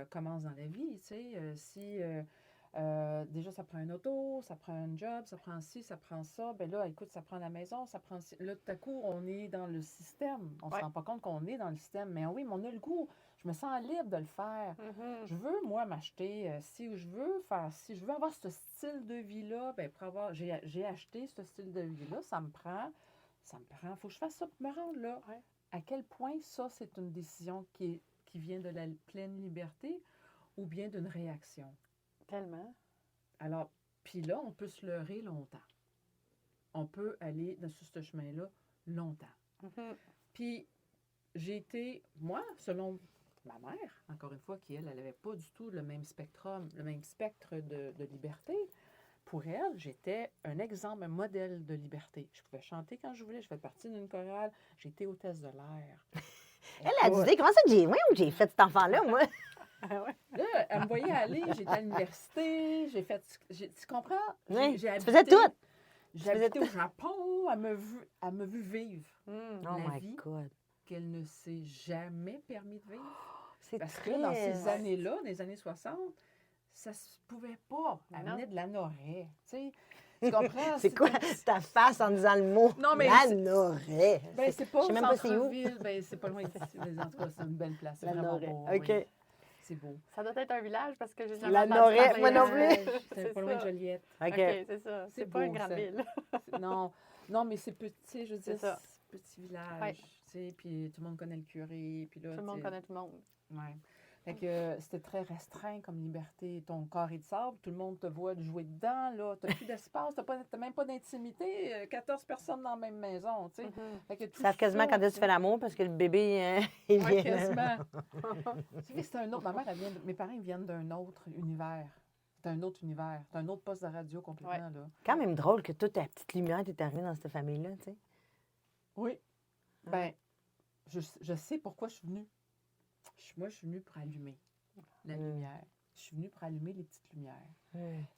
commence dans la vie. Tu sais, si déjà ça prend un auto, ça prend un job, ça prend ci, ça prend ça, ben là, écoute, ça prend la maison, ça prend ci. Là, tout à coup, on est dans le système. On ne Ouais. se rend pas compte qu'on est dans le système. Mais oui, mais on a le goût. Je me sens libre de le faire. Mhm. Je veux, moi, m'acheter, si je veux faire, si je veux avoir ce style de vie-là, ben pour avoir, j'ai acheté ce style de vie-là, ça me prend, faut que je fasse ça pour me rendre là. Ouais. À quel point ça, c'est une décision qui vient de la pleine liberté ou bien d'une réaction? Tellement. Alors, puis là, on peut se leurrer longtemps. On peut aller sur ce chemin-là longtemps. Mhm. Puis, j'ai été, moi, selon ma mère, encore une fois, elle n'avait pas du tout le même spectre de liberté. pour elle, j'étais un exemple, un modèle de liberté. Je pouvais chanter quand je voulais, je faisais partie d'une chorale, j'étais hôtesse de l'air. Elle a dit, comment ça, j'ai fait cet enfant-là, moi? Ah ouais. Là, elle me voyait aller, j'étais à l'université, tu comprends? Oui, J'ai tu faisais tout. J'ai habité au Japon, elle m'a vu vivre Mm. Oh la my vie God. qu'elle ne s'est jamais permis de vivre. C'est Parce que dans ces triste. années-là, dans les années 60, ça se pouvait pas. Elle Non. venait de l'anorexie, tu sais. Tu comprends? C'est quoi ta face en disant le mot? Non, mais L'Anorexie. Ben, c'est pas Je sais au même pas c'est où. centre-ville, ben, c'est pas loin d'ici. Mais en tout cas, c'est une belle place. C'est vraiment L'Anorexie. beau. OK. oui. C'est beau. Ça doit être un village parce que j'ai jamais La entendu Norette, parler, moi non plus. C'est C'est pas loin de ça. Joliette. OK. OK, c'est ça. C'est C'est pas une beau, grande ça. ville. Non, non, mais c'est petit, je veux C'est dire, ça. c'est petit village. Ouais. Tu sais, puis tout le monde connaît le curé. Puis là, Tout le monde tu sais, connaît tout le monde. Ouais. Fait que c'était très restreint comme liberté. Ton corps est de sable, tout le monde te voit jouer dedans, là. T'as plus d'espace, t'as même pas d'intimité. 14 personnes dans la même maison, tu sais. Mhm. Fait que tout Ils savent quasiment ça, quand est-ce que tu fais l'amour parce que le bébé, il Oui, vient. quasiment. Tu sais, c'est un autre. Ma mère, mes parents, ils viennent d'un autre univers. C'est un autre univers. C'est un autre poste de radio complètement, là. Quand même drôle que toute ta petite lumière t'est arrivée dans cette famille-là, tu sais. Oui. Ben, je sais pourquoi je suis venue. Moi, je suis venue pour allumer la lumière. Je suis venue pour allumer les petites lumières.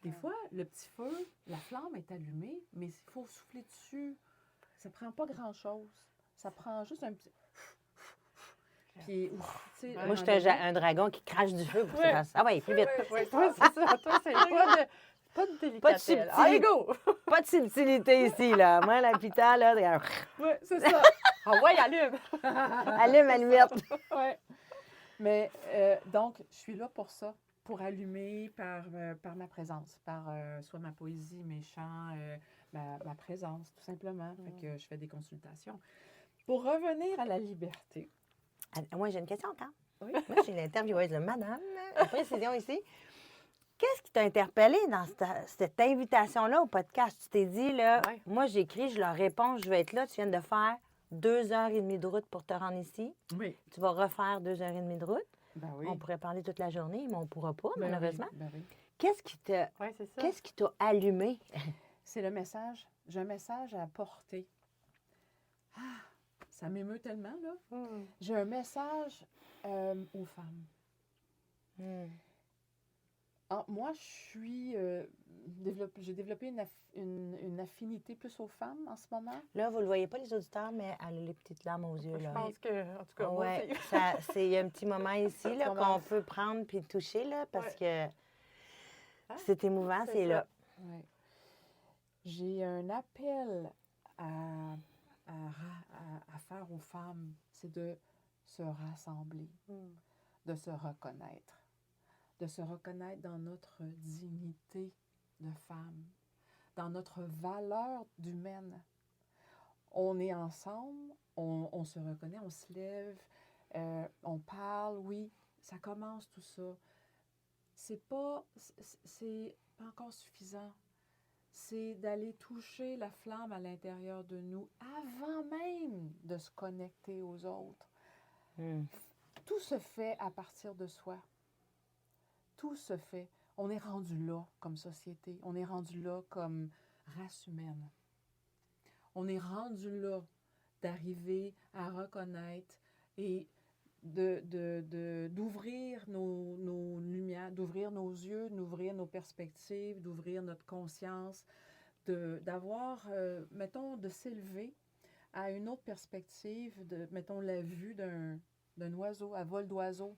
Des fois, le petit feu, la flamme est allumée, mais il faut souffler dessus. Ça prend pas grand-chose. Ça prend juste un petit... Puis, tu sais, Ouais, Moi, j'étais un dragon qui crache du feu pour que Ouais. ça fasse. Ah ouais, plus vite. Oui, toi, c'est ça. Toi, c'est pas de délicatesse. subtilité. Allez, go! Pas de subtilité ici, là. Moi, la pita, là, regarde. Oui, c'est ça. Ah ouais, allume! Allume, allumette. Ouais. Mais donc, je suis là pour ça, pour allumer par ma présence, par soit ma poésie, mes chants, ma présence, tout simplement. Fait que je fais des consultations. Pour revenir à la liberté. Moi, j'ai une question encore. Oui. Moi, je suis une intervieweuse de madame. Une précision ici. Qu'est-ce qui t'a interpellé dans cette invitation-là au podcast? Tu t'es dit, là, Ouais. moi, j'écris, je leur réponds, je vais être là. Tu viens de faire 2h30 de route pour te rendre ici. Oui. Tu vas refaire 2h30 de route. Ben oui. On pourrait parler toute la journée, mais on ne pourra pas, Ben malheureusement. oui, ben oui. Qu'est-ce qui t'a Oui, c'est ça. Qu'est-ce qui t'a allumé? C'est le message. J'ai un message à apporter. Ah, ça m'émeut tellement, là. Hmm. J'ai un message aux femmes. Moi, j'ai développé une affinité plus aux femmes en ce moment. Là, vous ne le voyez pas, les auditeurs, mais elle a les petites larmes aux yeux. Je Là. pense que, en tout cas, moi Ouais, aussi. il y a un petit moment ici là, moment. qu'on peut prendre puis toucher là, parce Ouais. que c'est émouvant, c'est là. Ouais. J'ai un appel à faire aux femmes, c'est de se rassembler, Hmm. de se reconnaître dans notre dignité de femme, dans notre valeur d'humaine. On est ensemble, on se reconnaît, on se lève, on parle, oui, ça commence tout ça. C'est pas encore suffisant. C'est d'aller toucher la flamme à l'intérieur de nous avant même de se connecter aux autres. Tout se fait à partir de soi. Tout se fait. On est rendu là comme société. On est rendu là comme race humaine. On est rendu là d'arriver à reconnaître et d'ouvrir nos lumières, d'ouvrir nos yeux, d'ouvrir nos perspectives, d'ouvrir notre conscience, d'avoir, mettons, de s'élever à une autre perspective, mettons, la vue d'un oiseau, à vol d'oiseau,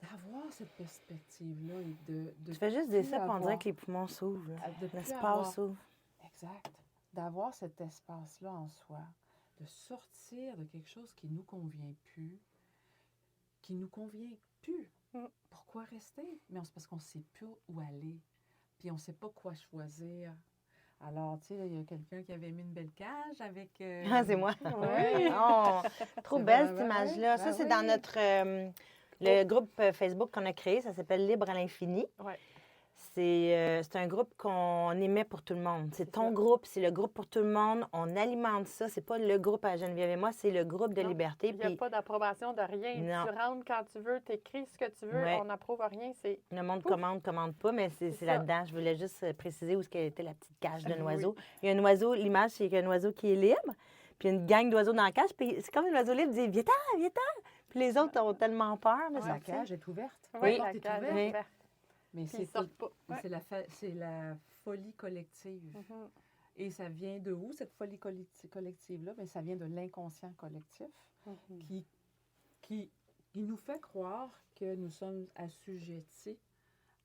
d'avoir cette perspective-là et de Tu fais juste dire plus ça pour avoir- dire que les poumons s'ouvrent. là. de plus L'espace avoir- s'ouvre. Exact. D'avoir cet espace-là en soi, de sortir de quelque chose qui nous convient plus, Mm. Pourquoi rester? Mais c'est parce qu'on ne sait plus où aller, puis on ne sait pas quoi choisir. Alors, tu sais, il y a quelqu'un qui avait mis une belle cage avec... Ah, c'est moi. Oui. Oh, trop C'est belle vrai, cette ben image-là. oui, Ça, ben c'est oui. dans notre le groupe Facebook qu'on a créé. Ça s'appelle Libre à l'infini. Ouais. c'est un groupe qu'on émet pour tout le monde. C'est ton groupe, c'est le groupe pour tout le monde. On alimente ça. C'est pas le groupe à Geneviève et moi, c'est le groupe de Non, liberté. Il n'y a Puis pas d'approbation de rien. Non. Tu rentres quand tu veux, tu écris ce que tu veux, Ouais. on n'approuve rien. C'est le monde Pouf. commande pas, mais c'est ça. là-dedans. Je voulais juste préciser où était la petite cage d'un Oui. oiseau. Il y a un oiseau, l'image, c'est qu'il y a un oiseau qui est libre, puis il y a une gang d'oiseaux dans la cage, puis c'est comme un oiseau libre dit viens-t'en, viens-t'en. Puis les autres ont tellement peur de La sortir. cage est ouverte. Oui, La la porte est cage ouverte. est ouverte. Mais Puis c'est ils sortent tout- pas. Ouais. c'est la folie collective. Mhm. Et ça vient de où, cette folie collective-là? Bien, ça vient de l'inconscient collectif Mhm. qui nous fait croire que nous sommes assujettis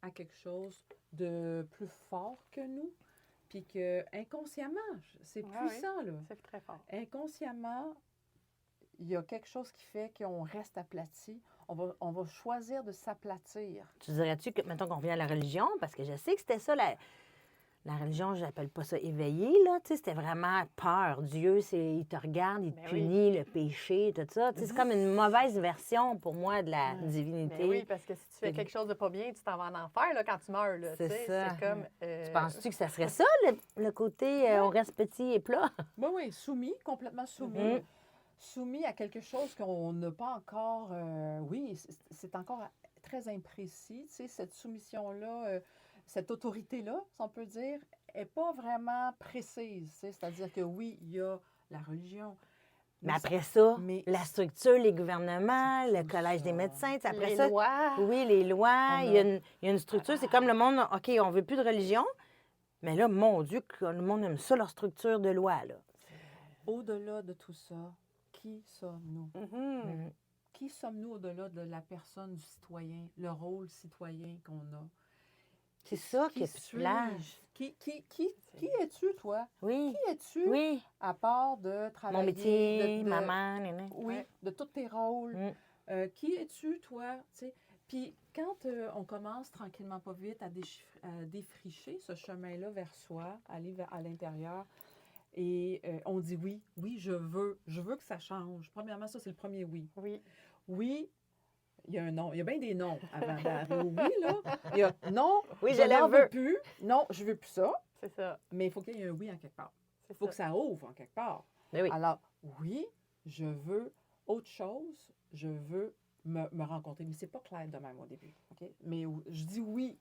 à quelque chose de plus fort que nous, puis que inconsciemment, c'est Ah oui. puissant, là. C'est très fort. Inconsciemment, il y a quelque chose qui fait qu'on reste aplati. On va choisir de s'aplatir. Tu dirais-tu que, mettons qu'on revient à la religion, parce que je sais que c'était ça, la religion, je n'appelle pas ça éveillé, là. Tu sais, c'était vraiment peur. Dieu, il te regarde, il te Ben oui. punit, le péché, tout ça. Tu sais, c'est comme une mauvaise version pour moi de la Ouais. divinité. Mais oui, parce que si tu fais C'est- quelque chose de pas bien, tu t'en vas en enfer là, quand tu meurs. Là, C'est tu sais. ça. C'est comme. Tu penses-tu que ça serait ça, le côté on reste petit et plat? Oui, oui, soumis, complètement soumis. Mhm. Soumis à quelque chose qu'on n'a pas encore... oui, c'est encore très imprécis. Tu sais, cette soumission-là, cette autorité-là, si on peut dire, n'est pas vraiment précise. Tu sais. C'est-à-dire que oui, il y a la religion. Mais après ça, mais- la structure, les gouvernements, le tout collège des ça. médecins, tu sais, après les ça, lois. oui, les lois, On il y a a- il y a une structure. C'est comme le monde, OK, on veut plus de religion, mais là, mon Dieu, que le monde aime ça, leur structure de loi, là. Au-delà de tout ça, qui sommes-nous? Mhm. Mhm. Qui sommes-nous au-delà de la personne, du citoyen, le rôle citoyen qu'on a? C'est ça qui est suis-je? plage. Qui es-tu, toi? Oui, Qui es-tu? oui. À part de travailler... Mon métier, de- maman, néné. Oui, Ouais. de tous tes rôles. Mm. Qui es-tu, toi? Tu sais, puis quand on commence tranquillement, pas vite, à défricher ce chemin-là vers soi, aller à l'intérieur, et on dit oui, oui, je veux que ça change. Premièrement, ça, c'est le premier oui. Oui. Oui, il y a un non. Il y a bien des noms avant d'arriver au oui, là. Il y a non, Oui, je je n'en le veux veux. plus. Non, je veux plus ça. C'est ça. Mais il faut qu'il y ait un oui en quelque part. C'est Il faut ça. que ça ouvre en quelque part. Mais oui. Alors, oui, je veux autre chose, je veux me rencontrer. Mais c'est pas clair de même au début. OK? Mais je dis oui.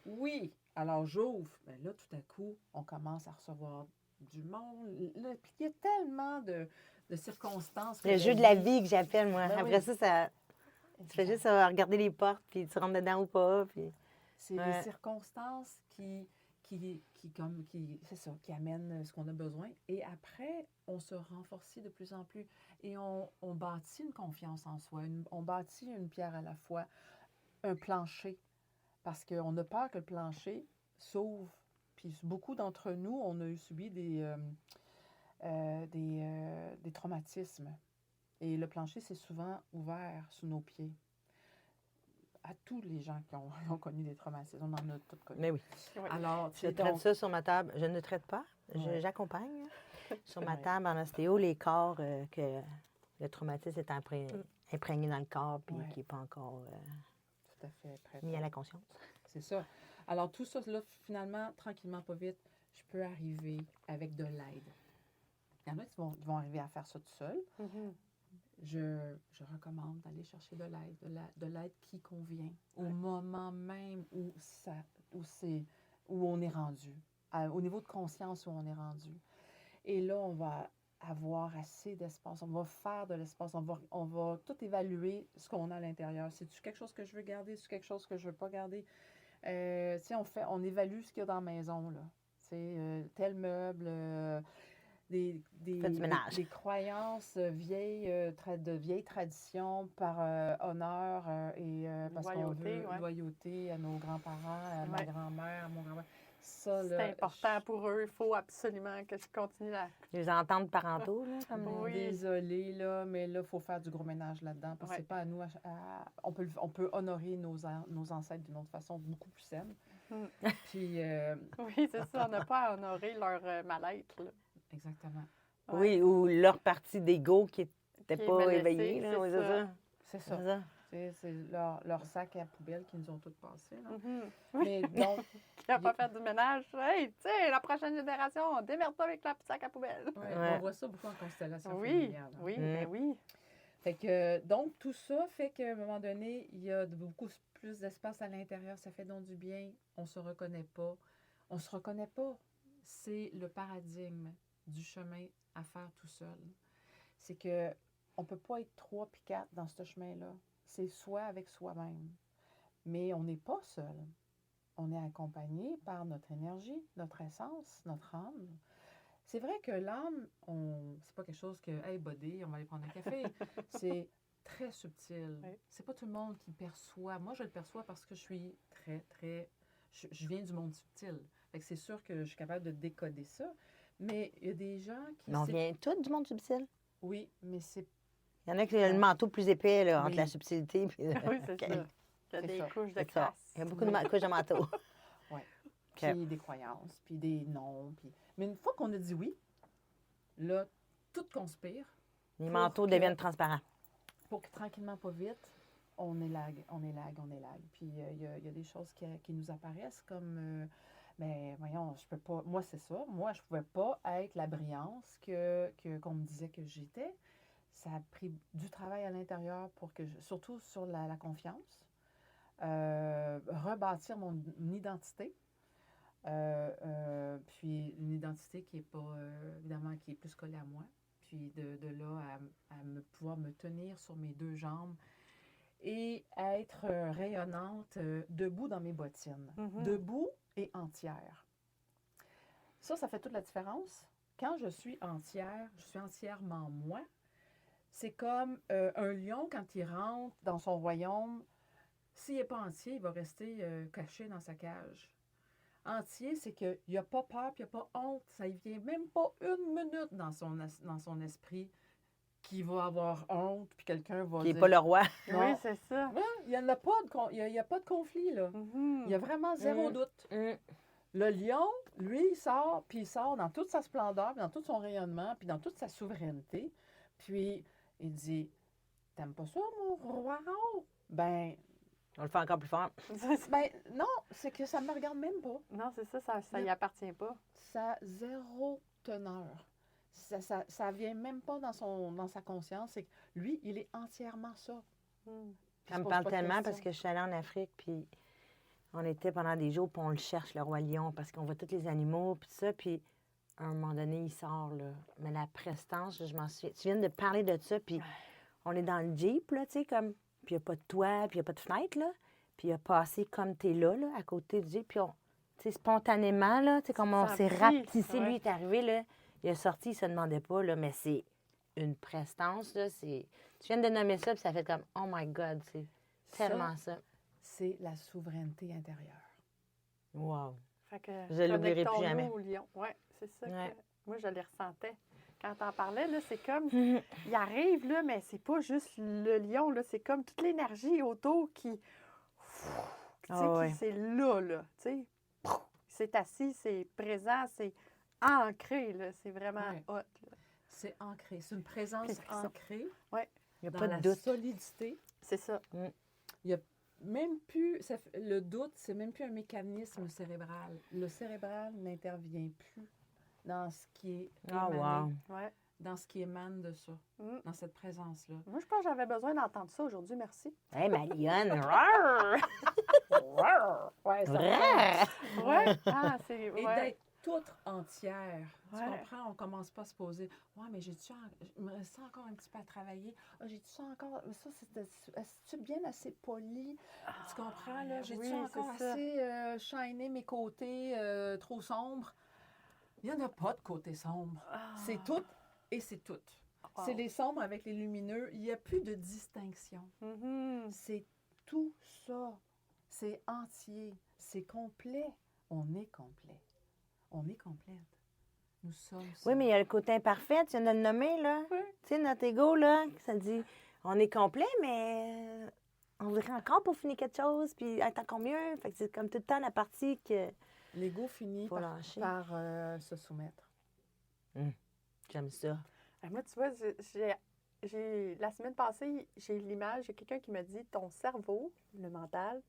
Oui. Alors, j'ouvre. Mais là, tout à coup, on commence à recevoir du monde. Là, puis il y a tellement de circonstances. que Le jeu de la vie que j'appelle, moi. Ben Après oui. ça, tu fais juste regarder les portes, puis tu rentres dedans ou pas, puis... C'est Ouais. les circonstances c'est ça, qui amènent ce qu'on a besoin. Et après, on se renforce de plus en plus et on bâtit une confiance en soi. On bâtit une pierre à la fois, un plancher. Parce qu'on a peur que le plancher s'ouvre. Puis beaucoup d'entre nous, on a subi des traumatismes. Et le plancher, c'est souvent ouvert sous nos pieds. À tous les gens qui ont connu des traumatismes. On en a tous connu. Mais oui. Oui. Alors, Je c'est traite donc... ça sur ma table. Je ne traite pas. Ouais. J'accompagne sur ma Ouais. table en ostéo les corps que le traumatisme est imprégné dans le corps puis Ouais. qui n'est pas encore Tout à fait. Prêt. mis à la conscience. C'est ça. Alors, tout ça, là, finalement, tranquillement, pas vite, je peux arriver avec de l'aide. Il y en a qui vont arriver à faire ça tout seul. Mhm. Je recommande d'aller chercher de l'aide qui convient au moment même où on est rendu, au niveau de conscience où on est rendu. Et là, on va avoir assez d'espace, on va faire de l'espace, on va tout évaluer ce qu'on a à l'intérieur. C'est-tu quelque chose que je veux garder, c'est-tu quelque chose que je veux pas garder? Tu sais, on évalue ce qu'il y a dans la maison, là. Tu sais, tel meuble, des Faites du ménage. des croyances vieilles, de vieilles traditions par honneur et parce qu'on Loyauté, veut ouais. loyauté à nos grands-parents, à ma Ouais. grand-mère, à mon grand-père. Ça, C'est là, important pour eux. Il faut absolument que je continue là. Les ententes parentaux, là, comme Oui. Désolée, là, mais là, il faut faire du gros ménage là-dedans parce que Ouais. c'est pas à nous. On peut honorer nos ancêtres d'une autre façon, beaucoup plus saine. Mhm. Puis, Oui, c'est ça. On n'a pas à honorer leur mal-être. Là. exactement. Ouais. Oui, ou leur partie d'ego qui n'était Qui est pas mal laissée, éveillée. Là, c'est oui, ça. C'est C'est ça. ça. C'est leur sac à poubelle qui nous ont tous passés. Là. Mhm. Mais donc, Qui n'a pas fait du ménage. Hey, tu sais, la prochaine génération, démerde-toi avec la sac à poubelle. ouais, Ouais. on voit ça beaucoup en constellation Oui, familiale. Hein. oui, ben oui. Fait que, donc, tout ça fait qu'à un moment donné, il y a beaucoup plus d'espace à l'intérieur. Ça fait donc du bien. On se reconnaît pas. On se reconnaît pas. C'est le paradigme du chemin à faire tout seul. C'est que on peut pas être 3 puis 4 dans ce chemin-là. C'est soi avec soi-même. Mais on n'est pas seul. On est accompagné par notre énergie, notre essence, notre âme. C'est vrai que l'âme, c'est pas quelque chose que, hey, buddy, on va aller prendre un café. C'est très subtil. Oui. C'est pas tout le monde qui perçoit. Moi, je le perçois parce que je suis très. Je viens du monde subtil. Fait que c'est sûr que je suis capable de décoder ça. Mais il y a des gens qui. Mais on vient tous du monde subtil. Oui, mais c'est. Il y en a qui ont le manteau plus épais là, entre Oui. la subtilité et Oui, c'est ça. Il y a C'est des ça. couches de C'est ça. crasse. Il y a beaucoup de couches de manteau. Puis des croyances, puis des noms. Mais une fois qu'on a dit oui, là, tout conspire. Les Pour manteaux que- deviennent transparents. Pour que tranquillement, pas vite, on élague. Puis il y a des choses qui nous apparaissent comme, ben voyons, je peux pas, moi c'est ça, moi je pouvais pas être la brillance qu'on me disait que j'étais. Ça a pris du travail à l'intérieur pour que, surtout sur la confiance, rebâtir mon identité. Puis une identité qui est pas, évidemment, qui est plus collée à moi. Puis de là à pouvoir me tenir sur mes 2 jambes et à être rayonnante, debout dans mes bottines. Mhm. Debout et entière. Ça fait toute la différence. Quand je suis entière, je suis entièrement moi. C'est comme un lion quand il rentre dans son royaume. S'il n'est pas entier, il va rester caché dans sa cage. Entier, c'est qu'il n'a pas peur puis il n'a pas honte. Ça ne vient même pas une minute dans son esprit qu'il va avoir honte puis quelqu'un va Qui dire... n'est pas le roi. Oui, Non. c'est ça. Ouais, il n'y a pas il y a pas de conflit, là. Mhm. Il y a vraiment zéro Mm. doute. Le lion, lui, il sort, puis il sort dans toute sa splendeur, puis dans tout son rayonnement, puis dans toute sa souveraineté. Puis il dit, t'aimes pas ça, mon roi? Ben On le fait encore plus fort. non, c'est que ça ne me regarde même pas. Non, c'est ça, ça y appartient pas. Ça a zéro teneur. Ça vient même pas dans sa conscience. C'est que lui, il est entièrement ça. Mhm. Puis Ça il me se pose parle pas de tellement parce questions. que je suis allée en Afrique, puis on était pendant des jours, puis on le cherche, le roi lion, parce qu'on voit tous les animaux, puis ça, puis à un moment donné, il sort, là. Mais la prestance, je m'en souviens. Tu viens de parler de ça, puis on est dans le Jeep, là, tu sais, comme... Puis il n'y a pas de toit, puis il n'y a pas de fenêtre, là. Puis il a passé comme t'es là, à côté du Jeep, puis on... Tu sais, spontanément, là, tu sais, comme on s'est Senti, rapetissé, ouais. lui est arrivé, là. Il est sorti, il se demandait pas, là, mais c'est une prestance, là, c'est... Tu viens de nommer ça, puis ça fait comme, oh my God, c'est tellement ça. C'est la souveraineté intérieure. Wow. Fait que Je l'oublierai plus connectons-nous jamais. au lion. Oui, c'est ça Ouais. que moi, je les ressentais. Quand t'en parlais, là, c'est comme, il arrive, là, mais c'est pas juste le lion, là, c'est comme toute l'énergie autour qui, tu sais, Ah ouais. c'est là, tu sais. C'est assis, c'est présent, c'est ancré, là, c'est vraiment Ouais. hot, là. C'est ancré. C'est une présence Les frissons. ancrée Il n'y a dans pas la de doute. solidité. C'est ça. Il y a même plus... le doute, c'est même plus un mécanisme cérébral. Le cérébral n'intervient plus dans ce qui est Ah, émané, wow. Ouais. dans ce qui émane de ça, Mm. dans cette présence-là. Moi, je pense que j'avais besoin d'entendre ça aujourd'hui, merci. Hey, ma lionne! Roar! Ouais, ça Roar! Ouais. Ah, c'est. Et Ouais. d'être toute entière. Ouais. Tu comprends? On commence pas à se poser. Ouais, mais il me reste encore un petit peu à travailler. Ah, j'ai-tu ça encore? Ça, est-ce bien assez poli? Tu comprends, là? J'ai-tu oui, encore c'est ça. assez shiné mes côtés trop sombres? Il n'y en a pas de côté sombre. C'est tout et c'est tout. Wow. C'est les sombres avec les lumineux. Il n'y a plus de distinction. Mhm. C'est tout ça. C'est entier. C'est complet. On est complet. On est complète. Nous sommes ça. Oui, mais il y a le côté imparfait, tu viens de le nommer, là. Oui. Tu sais, notre ego, là, ça dit, on est complet, mais on voudrait encore peaufiner quelque chose, puis être encore mieux. Fait que c'est comme tout le temps la partie que L'ego finit faut par, lâcher. se soumettre. J'aime ça. Moi, tu vois, j'ai la semaine passée, j'ai eu l'image, il y a quelqu'un qui m'a dit, ton cerveau, le mental,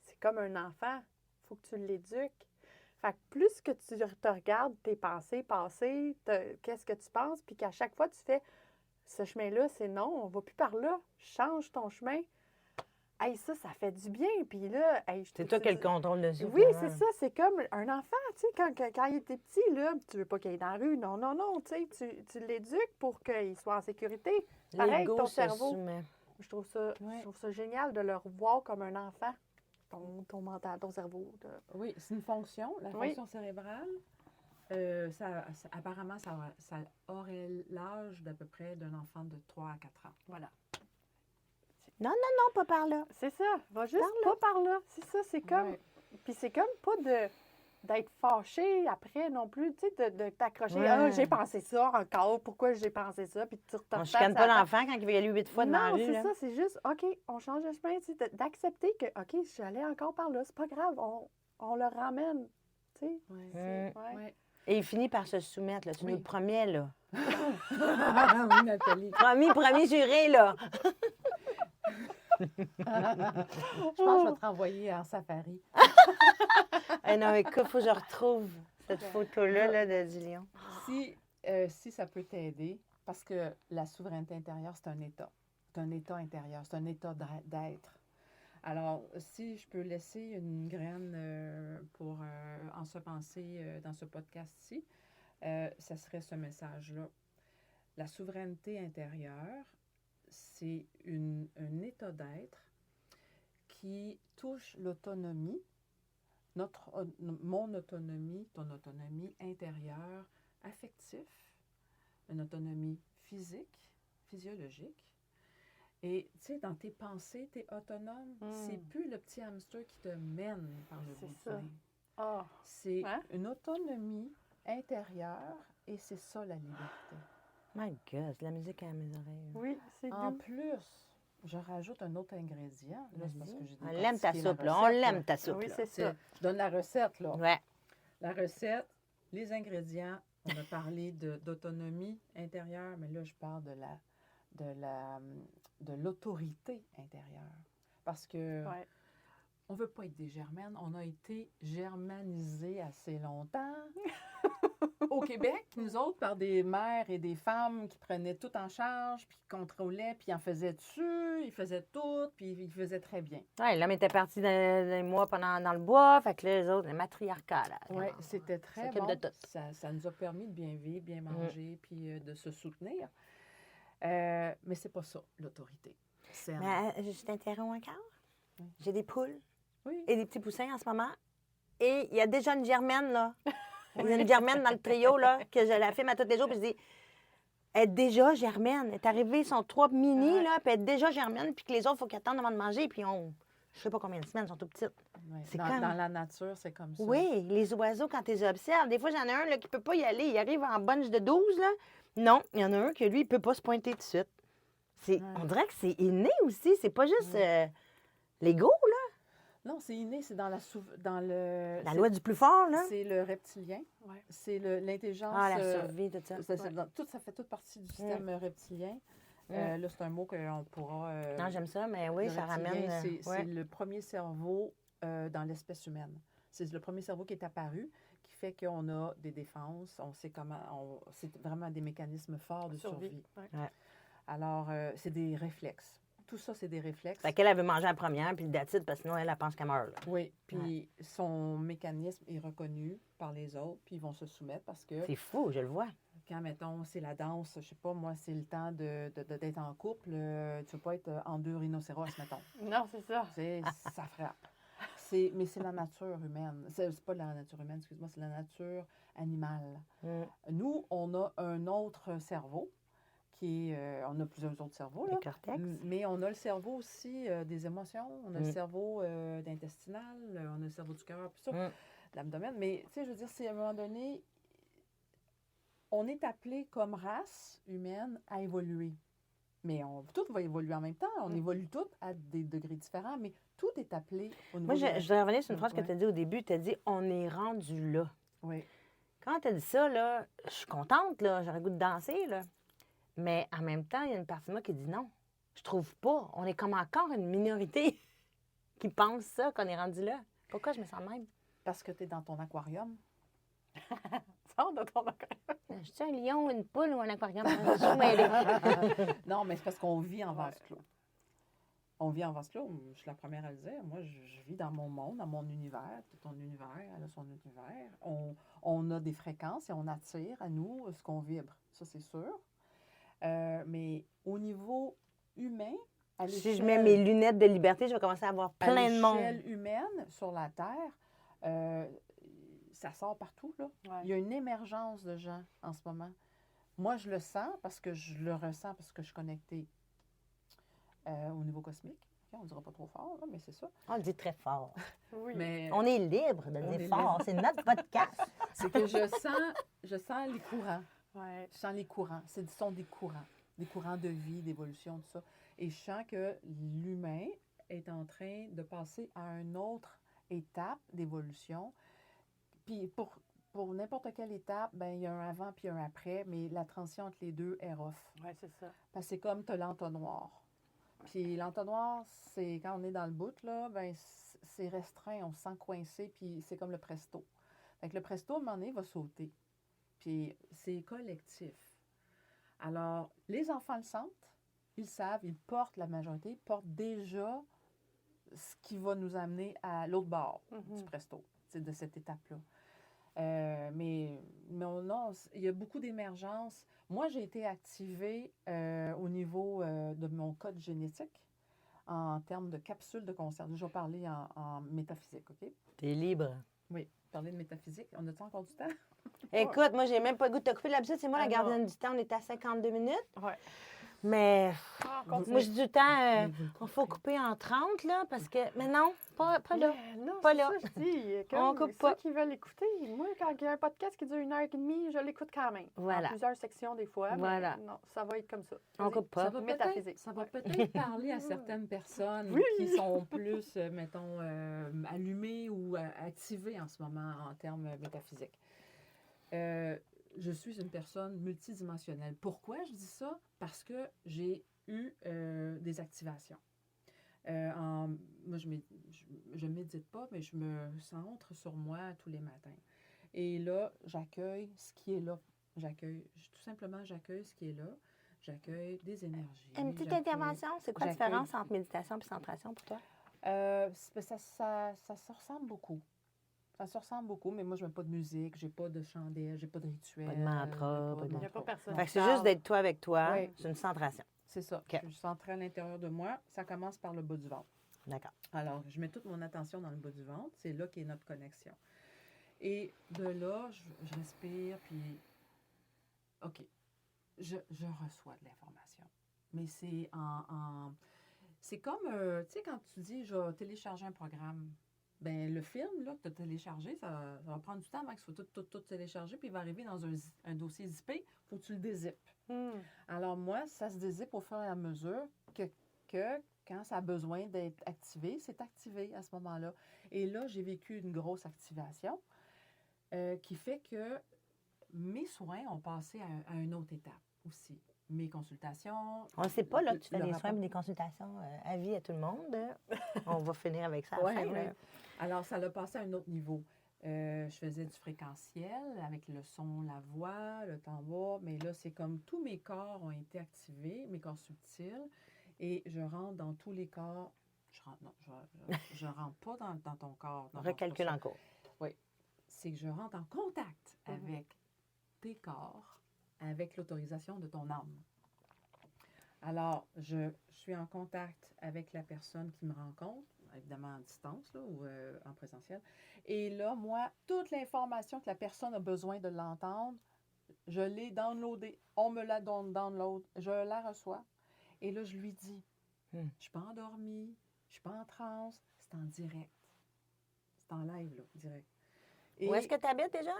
c'est comme un enfant. Il faut que tu l'éduques. Fait que plus que tu te regardes tes pensées passées, qu'est-ce que tu penses, puis qu'à chaque fois tu fais, ce chemin-là, c'est non, on va plus par là, change ton chemin. Hey, ça fait du bien. Puis là, hey, je C'est trouve toi ça qui as le contrôle dessus. Oui, finalement. c'est ça. C'est comme un enfant, tu sais, quand il était petit, là, tu veux pas qu'il aille dans la rue. Non, non, non, tu sais, tu l'éduques pour qu'il soit en sécurité. Pareil, L'ego ton se cerveau. soumet. Je trouve ça, Ouais. je trouve ça génial de le revoir comme un enfant, ton mental, ton cerveau. Oui, c'est une fonction, la Oui. fonction cérébrale. Apparemment, ça aurait l'âge d'à peu près d'un enfant de 3 à 4 ans. Voilà. Non, pas par là. C'est ça. Va juste Par pas par là. C'est ça, c'est comme... Ouais. Puis c'est comme pas d'être fâché après non plus, tu sais, de t'accrocher. Ouais. Ah, j'ai pensé ça encore, pourquoi j'ai pensé ça? Puis tu On retapes chicane ça pas à la l'enfant quand il va y aller 8 fois devant la Non, rue. c'est là. ça, c'est juste, OK, on change de chemin, tu sais, d'accepter que, OK, je suis allée encore par là, c'est pas grave, on le ramène, tu sais. Ouais. Ouais. Ouais. Et il finit par se soumettre. Là. Tu Oui. nous le promets, là. Oui, Nathalie. Promis juré, là. Je pense que je vais te renvoyer en safari. Eh non, écoute, il faut que je retrouve cette photo-là là, du lion. Si ça peut t'aider, parce que la souveraineté intérieure, c'est un état. C'est un état intérieur, c'est un état d'être. Alors, si je peux laisser une graine pour en se penser dans ce podcast-ci, ça serait ce message-là. La souveraineté intérieure, c'est un état d'être qui touche l'autonomie, mon autonomie, ton autonomie intérieure, affective, une autonomie physique, physiologique. Et tu sais, dans tes pensées, tu es autonome. C'est plus le petit hamster qui te mène par le bout du ça. nez. Ah, C'est Hein? une autonomie intérieure et c'est ça la liberté. My God, c'est la musique à mes oreilles. oui, c'est En doux. plus, je rajoute un autre ingrédient. Là, c'est parce que j'ai On l'aime ta décortiqué la soupe, là. On recette, l'aime ta soupe, Oui, là. c'est ça. Je donne la recette, là. Ouais. La recette, les ingrédients, on a parlé d'autonomie intérieure, mais là, je parle de l'autorité intérieure. Parce que Ouais. on ne veut pas être des germaines. On a été germanisés assez longtemps au Québec, nous autres, par des mères et des femmes qui prenaient tout en charge, puis qui contrôlaient, puis ils en faisaient dessus, ils faisaient tout, puis ils faisaient très bien. Ouais, l'homme était parti dans mois dans le bois, fait que là, les autres, le matriarcat, là. Oui, c'était très s'occupe bon. de tout. Ça nous a permis de bien vivre, bien manger, puis de se soutenir. Mais c'est pas ça, l'autorité. C'est Mais je t'interromps encore. Oui. J'ai des poules Oui. et des petits poussins en ce moment. Et il y a déjà une germaine, là. Il y a une germaine dans le trio, là, que je la filme à tous les jours. Puis je dis, elle est déjà germaine. Elle est arrivée, ils sont 3 mini, Ouais. là, puis elle est déjà germaine. Puis que les autres, il faut qu'ils attendent avant de manger. Puis je sais pas combien de semaines, ils sont tout petites. Ouais. C'est Dans, comme- dans la nature, c'est comme ça. Oui, les oiseaux, quand tu les observes, des fois, j'en ai un là, qui peut pas y aller. Il arrive en bunch de 12, là. Non, il y en a un que lui, il peut pas se pointer tout de suite. Ouais. On dirait que c'est inné aussi. C'est pas juste l'ego, là. Non, c'est inné, c'est dans dans le... La c'est- loi du plus fort, là. C'est le reptilien. Ouais. C'est l'intelligence. Ah, la survie, tout ça. Ça fait toute partie du système reptilien. Mm. Là, c'est un mot qu'on pourra. Non, j'aime ça, mais oui, le ça reptilien, ramène. c'est le premier cerveau dans l'espèce humaine. C'est le premier cerveau qui est apparu, qui fait qu'on a des défenses, on sait comment. C'est vraiment des mécanismes forts de survie. Ouais. Alors, c'est des réflexes. Tout ça, c'est des réflexes. Fait qu'elle, elle veut manger la première, puis le datite, parce que sinon, elle pense qu'elle meurt. Là. Oui, puis son mécanisme est reconnu par les autres, puis ils vont se soumettre parce que C'est fou, je le vois. quand, mettons, c'est la danse, je sais pas, moi, c'est le temps d'être en couple, tu veux pas être en 2 rhinocéros, mettons. Non, c'est ça. Ça frappe. Mais c'est la nature humaine. C'est pas la nature humaine, excuse-moi, c'est la nature animale. Mm. Nous, on a un autre cerveau qui est... on a plusieurs autres cerveaux, là. Le cortex. Mais on a le cerveau aussi des émotions, on a le Mm. cerveau d'intestinal, on a le cerveau du cœur, puis ça, Mm. de l'abdomen. Mais, tu sais, je veux dire, c'est à un moment donné, on est appelé comme race humaine à évoluer. Mais tout va évoluer en même temps. On évolue tout à des degrés différents, mais tout est appelé au niveau Moi, je voudrais revenir sur une phrase que Ouais. tu as dit au début. Tu as dit « on est rendu là Oui. ». Quand tu as dit ça, là, je suis contente, là. J'aurais le goût de danser, là. Mais en même temps, il y a une partie de moi qui dit non. Je trouve pas. On est comme encore une minorité qui pense ça, qu'on est rendu là. Pourquoi je me sens de même? Parce que tu es dans ton aquarium. Sors de ton aquarium. Je suis un lion, une poule ou un aquarium? Je suis mêlée. Non, mais c'est parce qu'on vit en vase clos. On vit en vase clos. Je suis la première à le dire. Moi, je vis dans mon monde, dans mon univers. Tout ton univers, elle a son univers. On a des fréquences et on attire à nous ce qu'on vibre. Ça, c'est sûr. Mais au niveau humain, à Si je mets mes lunettes de liberté, je vais commencer à avoir plein de monde. À l'échelle humaine, sur la Terre, ça sort partout, là. Ouais. Il y a une émergence de gens en ce moment. Moi, je le sens parce que je le ressens parce que je suis connectée au niveau cosmique. On ne dira pas trop fort, là, mais c'est ça. On le dit très fort. Oui. Mais On est libre de le On est dire fort. C'est notre podcast. c'est que je sens les courants. Ouais. Je sens les courants. Ce sont des courants de vie, d'évolution, tout ça. Et je sens que l'humain est en train de passer à une autre étape d'évolution. Puis pour n'importe quelle étape, ben il y a un avant puis un après, mais la transition entre les deux est rough. Oui, c'est ça. Parce que c'est comme tu as l'entonnoir. Puis l'entonnoir, c'est quand on est dans le bout, là, ben c'est restreint, on se sent coincé, puis c'est comme le presto. Fait que le presto, à un moment donné, va sauter. Puis c'est collectif. Alors, les enfants le sentent, ils savent, ils portent, la majorité, ils portent déjà ce qui va nous amener à l'autre bord du presto, de cette étape-là. Mais non, il y a beaucoup d'émergence. Moi, j'ai été activée au niveau de mon code génétique en termes de capsule de conscience. Je vais parler en métaphysique, OK? T'es libre. Oui, parler de métaphysique. On a-tu encore du temps? Écoute, moi, j'ai même pas le goût de te couper l'habitude. C'est moi la Ah, gardienne non. du temps. On est à 52 minutes. Ouais. Mais Ah, moi, continue. j'ai du temps. Mais vous le Il faut couper en 30, là, parce que. Mais non, pas là. Mais non, Pas c'est là. ça, je dis. On Comme coupe pas. ceux qui veulent écouter, moi, quand il y a un podcast qui dure 1h30, je l'écoute quand même. Voilà. En plusieurs sections, des fois. Voilà. Mais non, ça va être comme ça. On Vas-y. coupe pas. Ça va Métaphysique. Ça va Ouais. peut-être parler à certaines personnes Oui. qui sont plus, mettons, allumées ou activées en ce moment en termes métaphysiques. Je suis une personne multidimensionnelle. Pourquoi je dis ça? Parce que j'ai eu des activations. Moi, je médite pas, mais je me centre sur moi tous les matins. Et là, j'accueille ce qui est là. Tout simplement, j'accueille ce qui est là. J'accueille des énergies. Une petite j'accueille- intervention. C'est quoi la j'accueille- différence entre méditation et centration pour toi? Ça se ressemble beaucoup. Ça se ressemble beaucoup, mais moi, je n'ai pas de musique, j'ai pas de chandelle, j'ai pas de rituel. Pas de mantra, pas de- Il n'y a pas personne. Fait que c'est qui juste parle. d'être toi avec toi. Oui. C'est une centration. C'est ça. OK. Je suis centrée à l'intérieur de moi. Ça commence par le bas du ventre. D'accord. Alors, je mets toute mon attention dans le bas du ventre. C'est là qu'est notre connexion. Et de là, je respire, puis OK, je reçois de l'information. Mais c'est c'est comme, tu sais, quand tu dis, je vais télécharger un programme, ben le film là, que tu as téléchargé, ça va prendre du temps avant qu'il soit tout téléchargé, puis il va arriver dans un dossier zippé, il faut que tu le dézippes. Alors moi, ça se dézippe au fur et à mesure que quand ça a besoin d'être activé, c'est activé à ce moment-là. Et là, j'ai vécu une grosse activation qui fait que mes soins ont passé à une autre étape aussi. Mes consultations. On ne sait pas là, que tu fais le des rapport- soins et des consultations à vie à tout le monde. On va finir avec ça à la Ouais, fin. ouais. là. Alors, ça l'a passé à un autre niveau. Je faisais du fréquentiel avec le son, la voix, le tambour, mais là, c'est comme tous mes corps ont été activés, mes corps subtils, et je rentre dans tous les corps. Je rentre pas dans ton corps. non, Recalcule c'est pas en cours. ça. C'est que je rentre en contact avec tes corps, avec l'autorisation de ton âme. Alors, je suis en contact avec la personne qui me rencontre, évidemment à distance là, ou en présentiel. Et là, moi, toute l'information que la personne a besoin de l'entendre, je l'ai downloadée. On me la download. Je la reçois. Et là, je lui dis, je ne suis pas endormie, je ne suis pas en transe, c'est en direct. C'est en live, là, direct. Et Où est-ce que tu habites déjà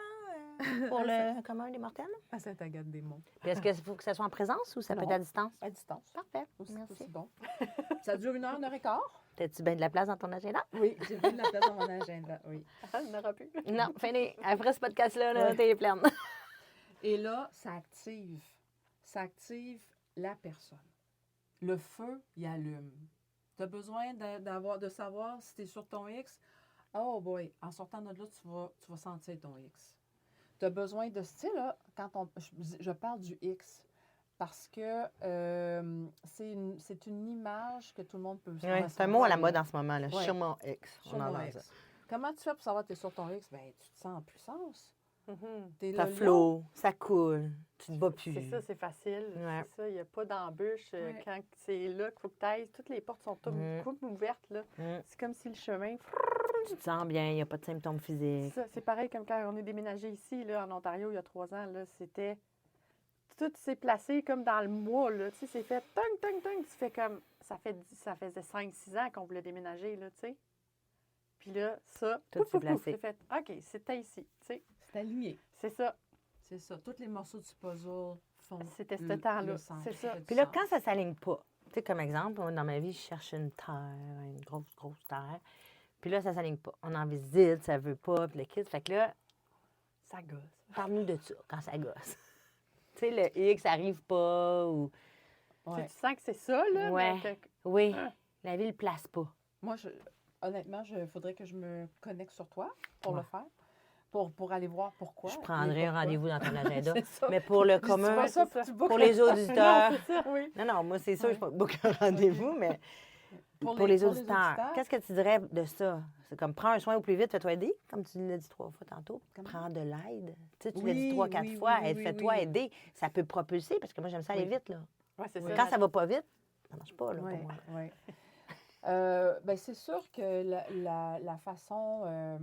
pour le commun des mortels? à Sainte-Agathe-des-Monts, Puis est-ce qu'il faut que ça soit en présence ou ça peut être Non. à distance? à distance. Parfait. Aussi, Merci. aussi bon. Ça dure 1 heure et quart. T'as-tu bien de la place dans ton agenda? Oui, j'ai bien de la place dans mon agenda, oui. Ah, il n'aura plus. Non, fini. Après ce podcast-là, là, Ouais. t'es pleine. Et là, ça ça active la personne. Le feu, il allume. Tu as besoin de savoir si tu es sur ton X. Oh boy, en sortant de là, tu vas sentir ton X. Tu as besoin de... Tu sais, là, je parle du X parce que c'est une image que tout le monde peut Ouais, c'est un mot à la mode en ce moment, là. Ouais. Sur mon X. Sur On mon entend X. ça. Comment tu fais pour savoir que tu es sur ton X? Bien, tu te sens en puissance. T'es Ça là, flot, ça coule, tu te bats plus. C'est ça, c'est facile. Ouais. C'est ça, il n'y a pas d'embûche. Ouais. Quand c'est là qu'il faut que tu ailles, toutes les portes sont toutes ouvertes. Là. C'est comme si le chemin... Tu te sens bien, il n'y a pas de symptômes physiques. C'est pareil comme quand on est déménagé ici, là, en Ontario, il y a 3 ans. Là, c'était... Tout s'est placé comme dans le mois. Là, tu sais, c'est fait... Tung, tung, tung. Tu fais comme... Ça faisait 5-6 ans qu'on voulait déménager, là, tu sais. Puis là, ça... Tout s'est placé. C'est fait... OK, c'était ici, tu sais. C'est aligné. C'est ça. C'est ça. Tous les morceaux du puzzle font C'était ce temps-là. le sens. C'est ça. Puis là, quand ça ne s'aligne pas, tu sais, comme exemple, moi, dans ma vie, je cherche une terre, une grosse terre. Puis là, ça ne s'aligne pas. On en visite, ça ne veut pas, puis le kit. Fait que là, Ça gosse. parle-nous de ça, quand ça gosse. Tu sais, le X n'arrive pas, ou... Ouais. Tu sens que c'est ça, là? Ouais. mais que- Oui, la vie ne le place pas. Moi, honnêtement, il faudrait que je me connecte sur toi pour Ouais. le faire, pour aller voir pourquoi. Je et prendrai un pourquoi. rendez-vous dans ton agenda. C'est ça. Mais pour le Puis tu commun, vois ça, c'est ça. puis tu boucles pour les ça. auditeurs... Non, c'est ça, oui. Non, moi, c'est sûr, Ouais. je ne book un rendez-vous, mais pour les auditeurs, qu'est-ce que tu dirais de ça? C'est comme, prends un soin au plus vite, fais-toi aider, comme tu l'as dit 3 fois tantôt. Comment? Prends de l'aide. Tu sais, tu l'as Oui, dit 3-4 oui, fois, oui, oui, fais-toi oui. aider. Ça peut propulser, parce que moi, j'aime ça aller Oui. vite, là. Ouais, c'est Oui. ça. Quand ça va pas vite, ça marche pas, là, Oui, pour moi. oui. Ben, c'est sûr que la façon...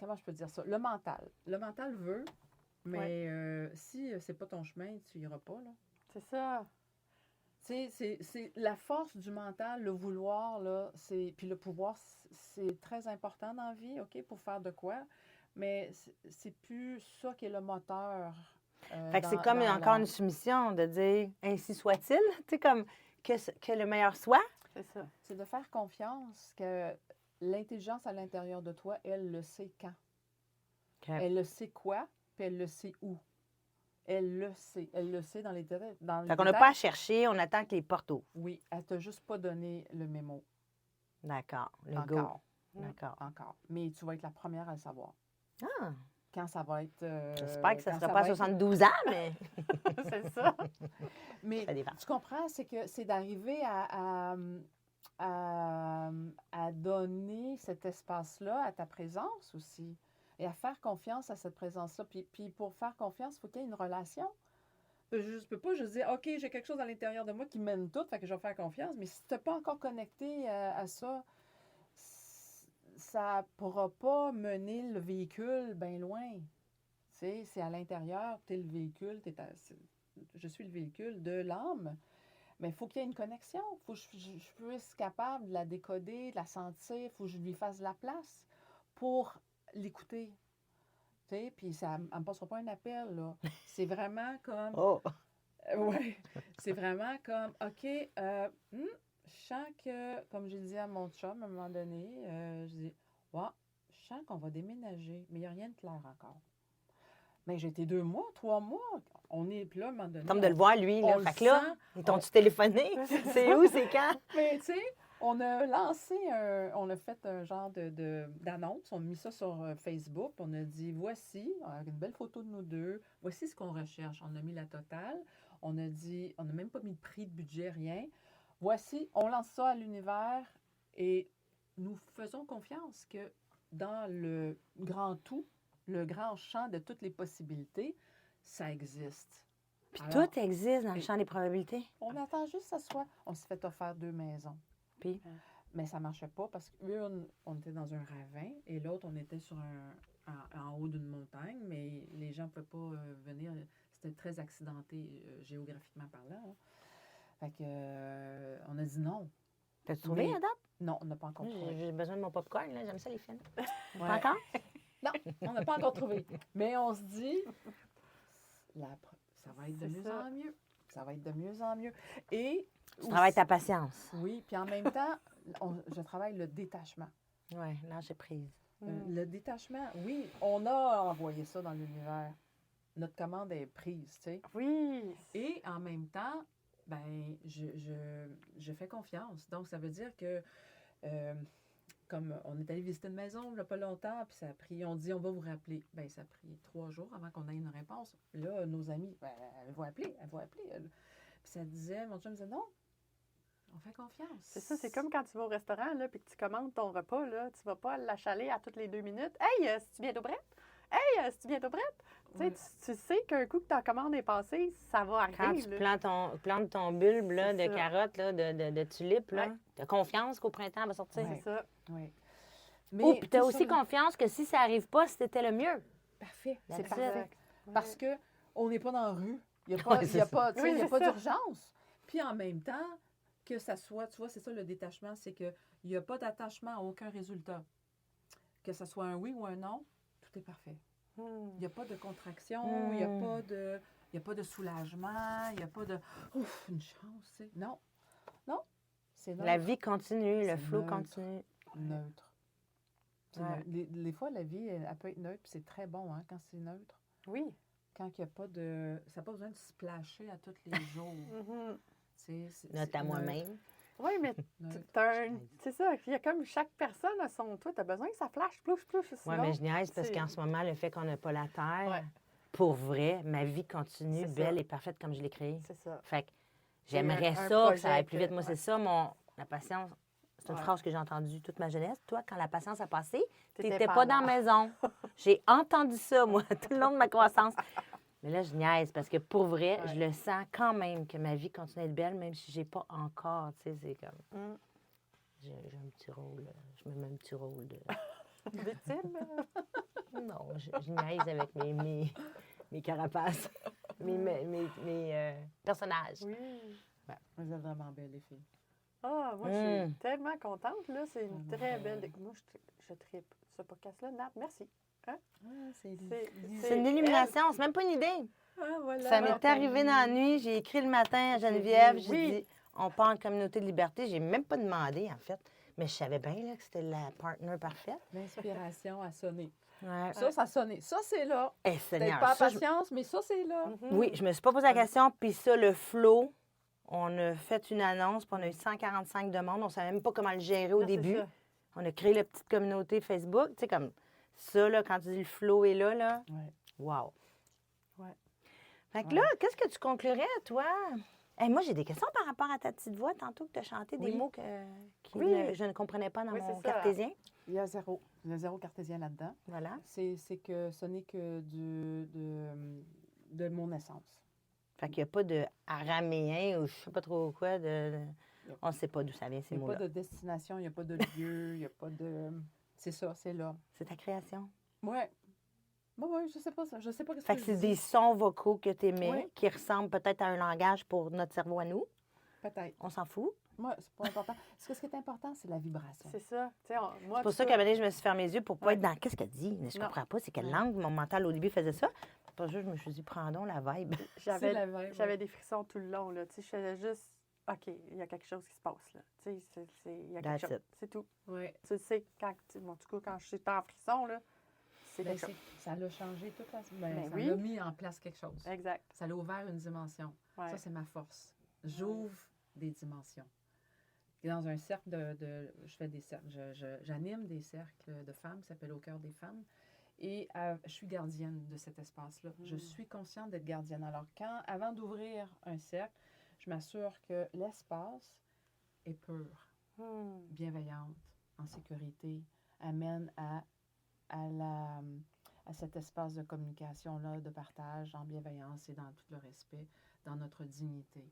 comment je peux dire ça? Le mental. Le mental veut, mais si c'est pas ton chemin, tu iras pas, là. C'est ça. Tu sais, c'est la force du mental, le vouloir, là, puis le pouvoir, c'est très important dans la vie, OK, pour faire de quoi, mais c'est plus ça qui est le moteur. Fait que c'est comme encore une soumission de dire, ainsi soit-il, tu sais, comme que le meilleur soit. C'est ça. C'est de faire confiance que l'intelligence à l'intérieur de toi, elle le sait quand. Elle le sait quoi, puis elle le sait où. Elle le sait. Elle le sait dans les détails. Fait qu'on n'a pas à chercher, on attend que les portes ouvrent. Oui, elle t'a juste pas donné le mémo. D'accord, le go. Encore. D'accord. Encore. Mais tu vas être la première à le savoir. Ah, Quand ça va être... j'espère que ça ne quand sera pas à va être- 72 ans, mais C'est ça. Mais ça dépend. tu comprends, c'est que c'est d'arriver à donner cet espace-là à ta présence aussi et à faire confiance à cette présence-là. Puis pour faire confiance, il faut qu'il y ait une relation. Je ne peux pas juste dire, OK, j'ai quelque chose à l'intérieur de moi qui mène tout, fait que je vais faire confiance. Mais si tu n'es pas encore connecté à ça, ça ne pourra pas mener le véhicule bien loin. Tu sais, c'est à l'intérieur, tu es le véhicule, je suis le véhicule de l'âme. Mais il faut qu'il y ait une connexion. Il faut que je puisse être capable de la décoder, de la sentir. Il faut que je lui fasse de la place pour l'écouter. Tu sais, puis ça ne me passera pas un appel, là. C'est vraiment comme... Oh! Oui, c'est vraiment comme, OK, je sens que, comme j'ai dit à mon chum à un moment donné, je dis, ouais, je sens qu'on va déménager, mais il n'y a rien de clair encore. Mais j'ai été 2 mois, 3 mois, on est, puis là, à un moment donné... Comme de le voir, lui, là. on Fait que le là, sent. ils t'ont-tu téléphoné? C'est où, c'est quand? Mais tu sais, on a lancé on a fait un genre d'annonce, on a mis ça sur Facebook, on a dit, voici, avec une belle photo de nous deux, voici ce qu'on recherche. On a mis la totale, on a dit, on n'a même pas mis de prix, de budget, rien. Voici, on lance ça à l'univers et nous faisons confiance que dans le grand tout, le grand champ de toutes les possibilités, ça existe. Puis Alors, tout existe dans le champ des probabilités. on attend juste que ça soit. On s'est fait offrir 2 maisons. Puis? Mais ça ne marchait pas parce qu'une, on était dans un ravin et l'autre, on était sur en haut d'une montagne, mais les gens ne pouvaient pas venir. C'était très accidenté géographiquement parlant. Hein. Fait que, on a dit non. T'as-tu trouvé Mais- à date? Non, on n'a pas encore trouvé. J'ai besoin de mon popcorn, là. J'aime ça, les films. Ouais. Pas encore? Non, on n'a pas encore trouvé. Mais on se dit, ça va être de C'est mieux ça. en mieux. Ça va être de mieux en mieux. Et Tu travailles ta patience. oui, puis en même temps, je travaille le détachement. Oui, lâcher prise. Le détachement, oui, on a envoyé ça dans l'univers. notre commande est prise, tu sais. Oui. Et en même temps, ben, je fais confiance. Donc, ça veut dire que, comme on est allé visiter une maison il n'y a pas longtemps, puis ça a pris, on dit, on va vous rappeler. Ben, ça a pris 3 jours avant qu'on ait une réponse. Là, nos amis, ben, elles vont appeler. Puis ça disait, mon chum disait, non, on fait confiance. C'est ça, c'est comme quand tu vas au restaurant, là, puis que tu commandes ton repas, là, tu vas pas l'achaler à toutes les 2 minutes. Hey, c'est-tu bientôt prête? Hey, c'est-tu bientôt prête? Ouais. Tu sais qu'un coup que ta commande est passée, ça va Quand arriver. tu là. plantes ton bulbe là, C'est de ça. carottes, là, de tulipes, là, Ouais. tu as confiance qu'au printemps, elle va sortir. Ouais. C'est ça. Oui. Oh, puis tu as tout aussi ça, confiance que si ça n'arrive pas, c'était le mieux. parfait. C'est C'est parfait. parfait. Ouais. Parce qu'on n'est pas dans la rue. Il n'y a Ouais, pas, c'est ça. Oui, c'est ça. d'urgence. Puis en même temps, que ça soit, tu vois, c'est ça le détachement, c'est qu'il n'y a pas d'attachement à aucun résultat. Que ce soit un oui ou un non, tout est parfait. Hmm. Il n'y a pas de contraction, il n'y a pas de soulagement, il n'y a pas de ouf, une chance, tu sais. Non. Non. C'est neutre. La vie continue, le C'est flot neutre. continue. Neutre. C'est Ouais. neutre. Les fois, la vie, elle peut être neutre, puis c'est très bon hein, quand c'est neutre. Oui. Quand il n'y a pas de. Ça n'a pas besoin de se splasher à tous les jours. Mhm. Note à moi-même. Oui, mais Neutre. c'est ça. Il y a comme chaque personne a son. Toi, tu as besoin que ça flash, plouche. Oui, sinon, mais je niaise parce c'est- qu'en ce moment, le fait qu'on n'a pas la terre, Ouais. pour vrai, ma vie continue, C'est ça. belle et parfaite comme je l'ai créée. C'est ça. Fait que C'est j'aimerais un ça, que ça projet aille plus vite. que- Moi, ouais. c'est ça, la patience. C'est une Ouais. phrase que j'ai entendue toute ma jeunesse. Toi, quand la patience a passé, tu T'étais n'étais pas pas dans là. la maison. J'ai entendu ça, moi, tout le long de ma croissance. Mais là, je niaise parce que pour vrai, Ouais. je le sens quand même que ma vie continue à être belle, même si j'ai pas encore, tu sais, c'est comme... Mm. J'ai un petit rôle, je me mets un petit rôle de... Victime. Non, je niaise avec mes carapaces, mes personnages. Oui. Vous êtes vraiment belles, les filles. Ah, moi, je suis Mm. tellement contente. Là. C'est une Ah, très ben. belle. Moi, je tripe ce podcast-là. Nat, merci. Ah, c'est C'est une illumination, c'est même pas une idée. Ah, voilà. Ça m'est arrivé dans la nuit, j'ai écrit le matin à Geneviève, dit j'ai oui. dit on part en communauté de liberté. J'ai même pas demandé, en fait. Mais je savais bien là, que c'était la partner parfaite. L'inspiration a sonné. Ouais. Ça a sonné. Ça, c'est là. Eh, Peut-être Seigneur, pas ça, patience, mais ça, c'est là. Mhm. oui, je me suis pas posé la question. Puis ça, le flow, on a fait une annonce, puis on a eu 145 demandes. On savait même pas comment le gérer au Ah, c'est début. ça. On a créé la petite communauté Facebook. Tu sais, comme ça, là, quand tu dis le flow est là, Ouais. wow. Ouais. Fait que là, qu'est-ce que tu conclurais, toi? Hey, moi, j'ai des questions par rapport à ta petite voix, tantôt que tu as chanté des Oui. mots Oui. je ne comprenais pas dans Oui, mon c'est ça. cartésien. Il y a zéro cartésien là-dedans. Voilà. C'est que ce n'est que de mon essence. Fait qu'il n'y a pas de araméen ou je sais pas trop quoi. On ne sait pas d'où ça vient, ces Il n'y a pas mots-là. de destination, il n'y a pas de lieu, il n'y a pas de... C'est ça, c'est là. C'est ta création. Ouais. Oui, je sais pas ça. Je sais pas ce Fait que que je c'est dis. des sons vocaux que tu aimais, Oui. qui ressemblent peut-être à un langage pour notre cerveau à nous. Peut-être. On s'en fout. Moi, c'est pas important. Ce qui est important, c'est la vibration. C'est ça. Tu sais, moi, C'est pour tout ça qu'à un moment donné, je me suis fermé les yeux pour pas Ouais. être dans qu'est-ce qu'elle dit. Mais je Non. comprends pas, c'est quelle Ouais. langue. Mon mental, au début, faisait ça. Pas juste, je me suis dit, prends donc la vibe. C'est la vibe, J'avais ouais. des frissons tout le long. Là. Tu sais, je faisais juste, OK, il y a quelque chose qui se passe. Là. Tu sais, il y a quelque That's chose. it. C'est tout. Oui. Tu le sais, en tout cas, quand je suis en frisson, là, c'est Ben, quelque chose. ça l'a changé toute la... Ben ça oui. l'a mis en place quelque chose. Exact. Ça l'a ouvert une dimension. Ouais. Ça, c'est ma force. J'ouvre des dimensions. Et dans un cercle je fais des cercles. J'anime des cercles de femmes qui s'appellent Au cœur des femmes. Et je suis gardienne de cet espace-là. Je suis consciente d'être gardienne. Alors, avant d'ouvrir un cercle, je m'assure que l'espace est pur, Hmm. bienveillante, en sécurité, amène à cet espace de communication-là, de partage, en bienveillance et dans tout le respect, dans notre dignité.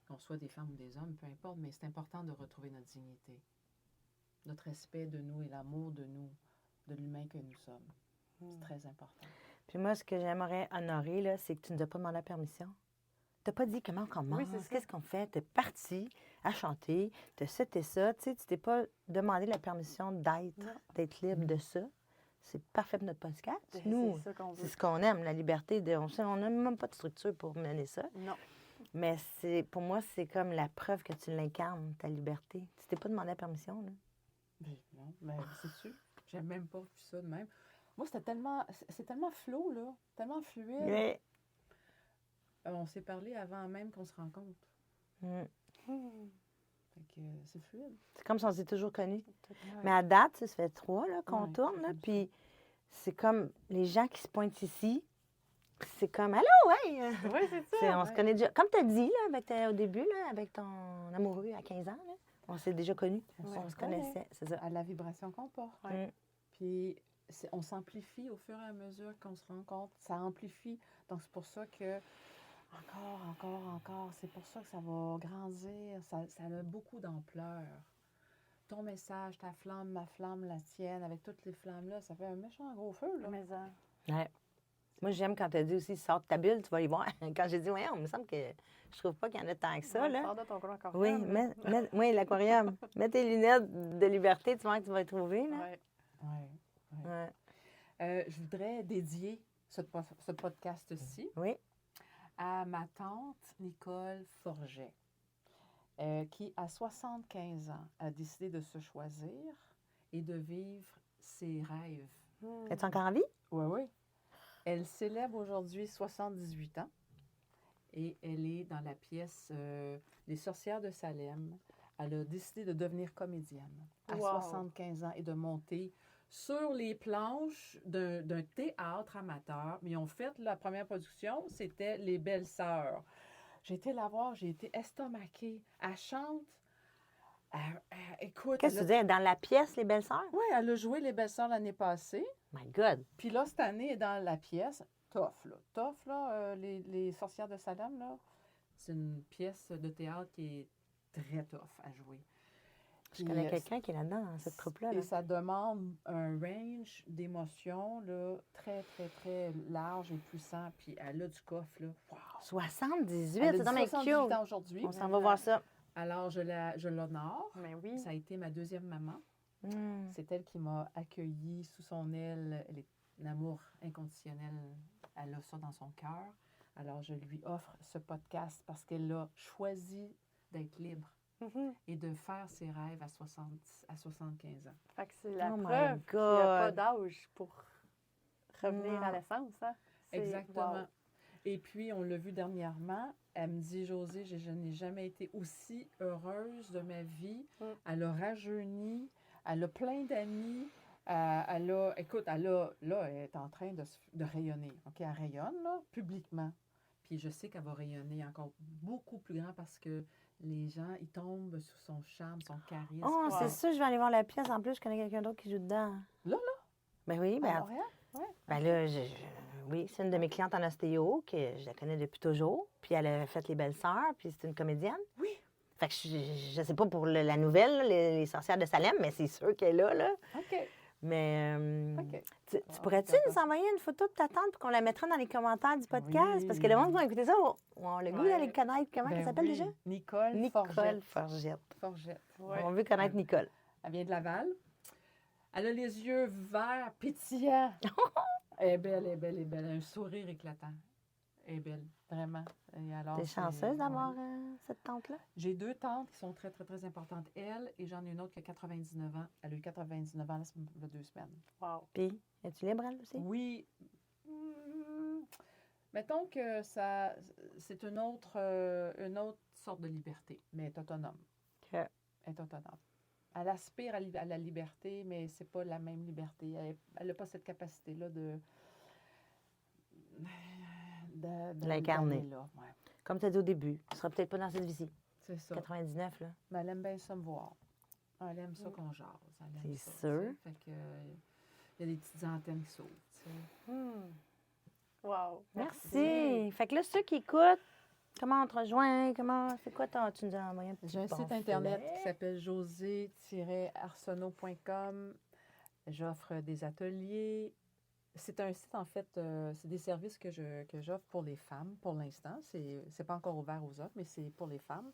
Qu'on soit des femmes ou des hommes, peu importe, mais c'est important de retrouver notre dignité, notre respect de nous et l'amour de nous, de l'humain que nous sommes. C'est très important. Puis moi, ce que j'aimerais honorer, là, c'est que tu ne nous as pas demandé la permission. Tu n'as pas dit comment on commence, Oui, c'est ça. qu'est-ce qu'on fait. Tu es parti à chanter, tu as c'était ça. Tu sais, tu t'es pas demandé la permission Non. d'être libre de ça. C'est parfait pour notre podcast. C'est Nous, ça qu'on c'est veut. ce qu'on aime, la liberté. On n'a même pas de structure pour mener ça. Non. Mais pour moi, c'est comme la preuve que tu l'incarnes, ta liberté. Tu t'es pas demandé la permission, là. Mais non, mais c'est sûr. J'ai même pas vu ça de même. Moi, c'est tellement flow, là, tellement fluide. Oui. On s'est parlé avant même qu'on se rencontre. Mm. Fait que c'est fluide. C'est comme si on s'est toujours connus. Ouais. Mais à date, ça fait 3 là, qu'on Ouais, tourne. c'est Là, comme ça. puis c'est comme les gens qui se pointent ici, c'est comme allô, ouais! Oui, c'est C'est- ça. on se connaît déjà. Comme tu as dit là, au début, là, avec ton amoureux à 15 ans, là, on s'est déjà connus. On On se se connaissait, c'est ça. À la vibration qu'on porte. Ouais. Mm. Puis on s'amplifie au fur et à mesure qu'on se rencontre. Ça amplifie. Donc, c'est pour ça que encore. C'est pour ça que ça va grandir. Ça a beaucoup d'ampleur. Ton message, ta flamme, ma flamme, la tienne, avec toutes les flammes-là, ça fait un méchant gros feu, là. Mais ça. Ouais. Moi, j'aime quand tu as dit aussi, sors de ta bulle, tu vas y voir. Quand j'ai dit, ouais, on me semble que je trouve pas qu'il y en a tant que ça, là. Sors de ton gros aquarium. Oui, oui, l'aquarium. Mets tes lunettes de liberté, tu vois que tu vas y trouver, là. Ouais. Ouais. Ouais. Je voudrais dédier ce podcast-ci Oui. à ma tante Nicole Forget, qui, à 75 ans, a décidé de se choisir et de vivre ses rêves. Es-tu encore en vie? Oui, oui. Elle célèbre aujourd'hui 78 ans et elle est dans la pièce Les Sorcières de Salem. Elle a décidé de devenir comédienne à Wow. 75 ans et de monter sur les planches d'un théâtre amateur. Mais ils ont fait la première production, c'était Les Belles Sœurs. J'ai été la voir, j'ai été estomaquée. Elle chante. Écoute, Qu'est-ce que tu disais? Dans la pièce, les belles-sœurs? Oui, elle a joué Les Belles Sœurs l'année passée. My God! Puis là, cette année, elle est dans la pièce. Tough, là. Les Sorcières de Salem, là. C'est une pièce de théâtre qui est très tough à jouer. Je connais quelqu'un qui est là-dedans, dans cette troupe-là. Et Là. ça demande un range d'émotions, là, très, très, très large et puissant. Puis elle a du coffre, là. Wow! 78, Elle c'est a dans dit mes 78 cute. ans aujourd'hui. On s'en va voir ça. Alors, je l'honore. Mais oui. Ça a été ma deuxième maman. Mm. C'est elle qui m'a accueillie sous son aile. Elle est un amour inconditionnel. Elle a ça dans son cœur. Alors, je lui offre ce podcast parce qu'elle a choisi d'être libre Mhm. et de faire ses rêves à 75 ans. Fait que c'est la Oh my preuve qu'il n'y a pas God. d'âge pour revenir Non. à l'essence. Hein? C'est- Exactement. wow. Et puis, on l'a vu dernièrement. Elle me dit, Josée, je n'ai jamais été aussi heureuse de ma vie. Mm. Elle a rajeuni. Elle a plein d'amis. Écoute, là, elle est en train de rayonner. OK, elle rayonne, là, publiquement. Puis je sais qu'elle va rayonner encore beaucoup plus grand parce que les gens, ils tombent sous son charme, son charisme. Oh, Wow. c'est ça, je vais aller voir la pièce. En plus, je connais quelqu'un d'autre qui joue dedans. Là? Ben oui, À ben, Montréal? ben là, oui, c'est une de mes clientes en ostéo, que je la connais depuis toujours. Puis elle a fait Les Belles-Sœurs, puis c'est une comédienne. Oui. Fait que je sais pas pour la nouvelle, là, les Sorcières de Salem, mais c'est sûr qu'elle est là. OK. Mais OK. tu pourrais-tu d'accord. nous envoyer une photo de ta tante pour qu'on la mettra dans les commentaires du podcast? Oui. Parce que le monde qui va écouter ça, on a le goût Ouais. d'aller connaître. Comment elle Ben s'appelle oui. déjà? Nicole Nicole Forget. Forgette. Ouais. On veut connaître Nicole. Elle vient de Laval. Elle a les yeux verts, pétillants. Elle est belle, elle est belle, elle est belle. Elle a un sourire éclatant. Elle est belle, vraiment. Et alors, T'es c'est- chanceuse d'avoir ouais. cette tante-là? J'ai 2 tantes qui sont très, très, très importantes. Elle, et j'en ai une autre qui a 99 ans. Elle a eu 99 ans il y a 2 semaines. Wow. Puis, es-tu libre, elle aussi? Oui. Mettons que c'est une autre sorte de liberté, mais elle est autonome. OK. Elle est autonome. Elle aspire à la liberté, mais c'est pas la même liberté. Elle n'a pas cette capacité-là de L'incarner. d'aller là. Ouais, Comme tu as dit au début, tu seras peut-être pas dans cette vie-ci. c'est ça. 99, là. Mais elle aime bien ça me voir. Elle aime ça qu'on jase. Elle aime C'est ça, sûr. tu sais. Fait que, il y a des petites antennes qui s'ouvrent. Tu sais. Hmm. Wow. Merci. Fait que là, ceux qui écoutent, comment on te rejoint? C'est quoi tu nous as envoyé un petit J'ai un site pamphlet? internet qui s'appelle josé-arsenault.com. J'offre des ateliers. C'est un site, en fait, c'est des services que j'offre pour les femmes pour l'instant. C'est pas encore ouvert aux autres, mais c'est pour les femmes.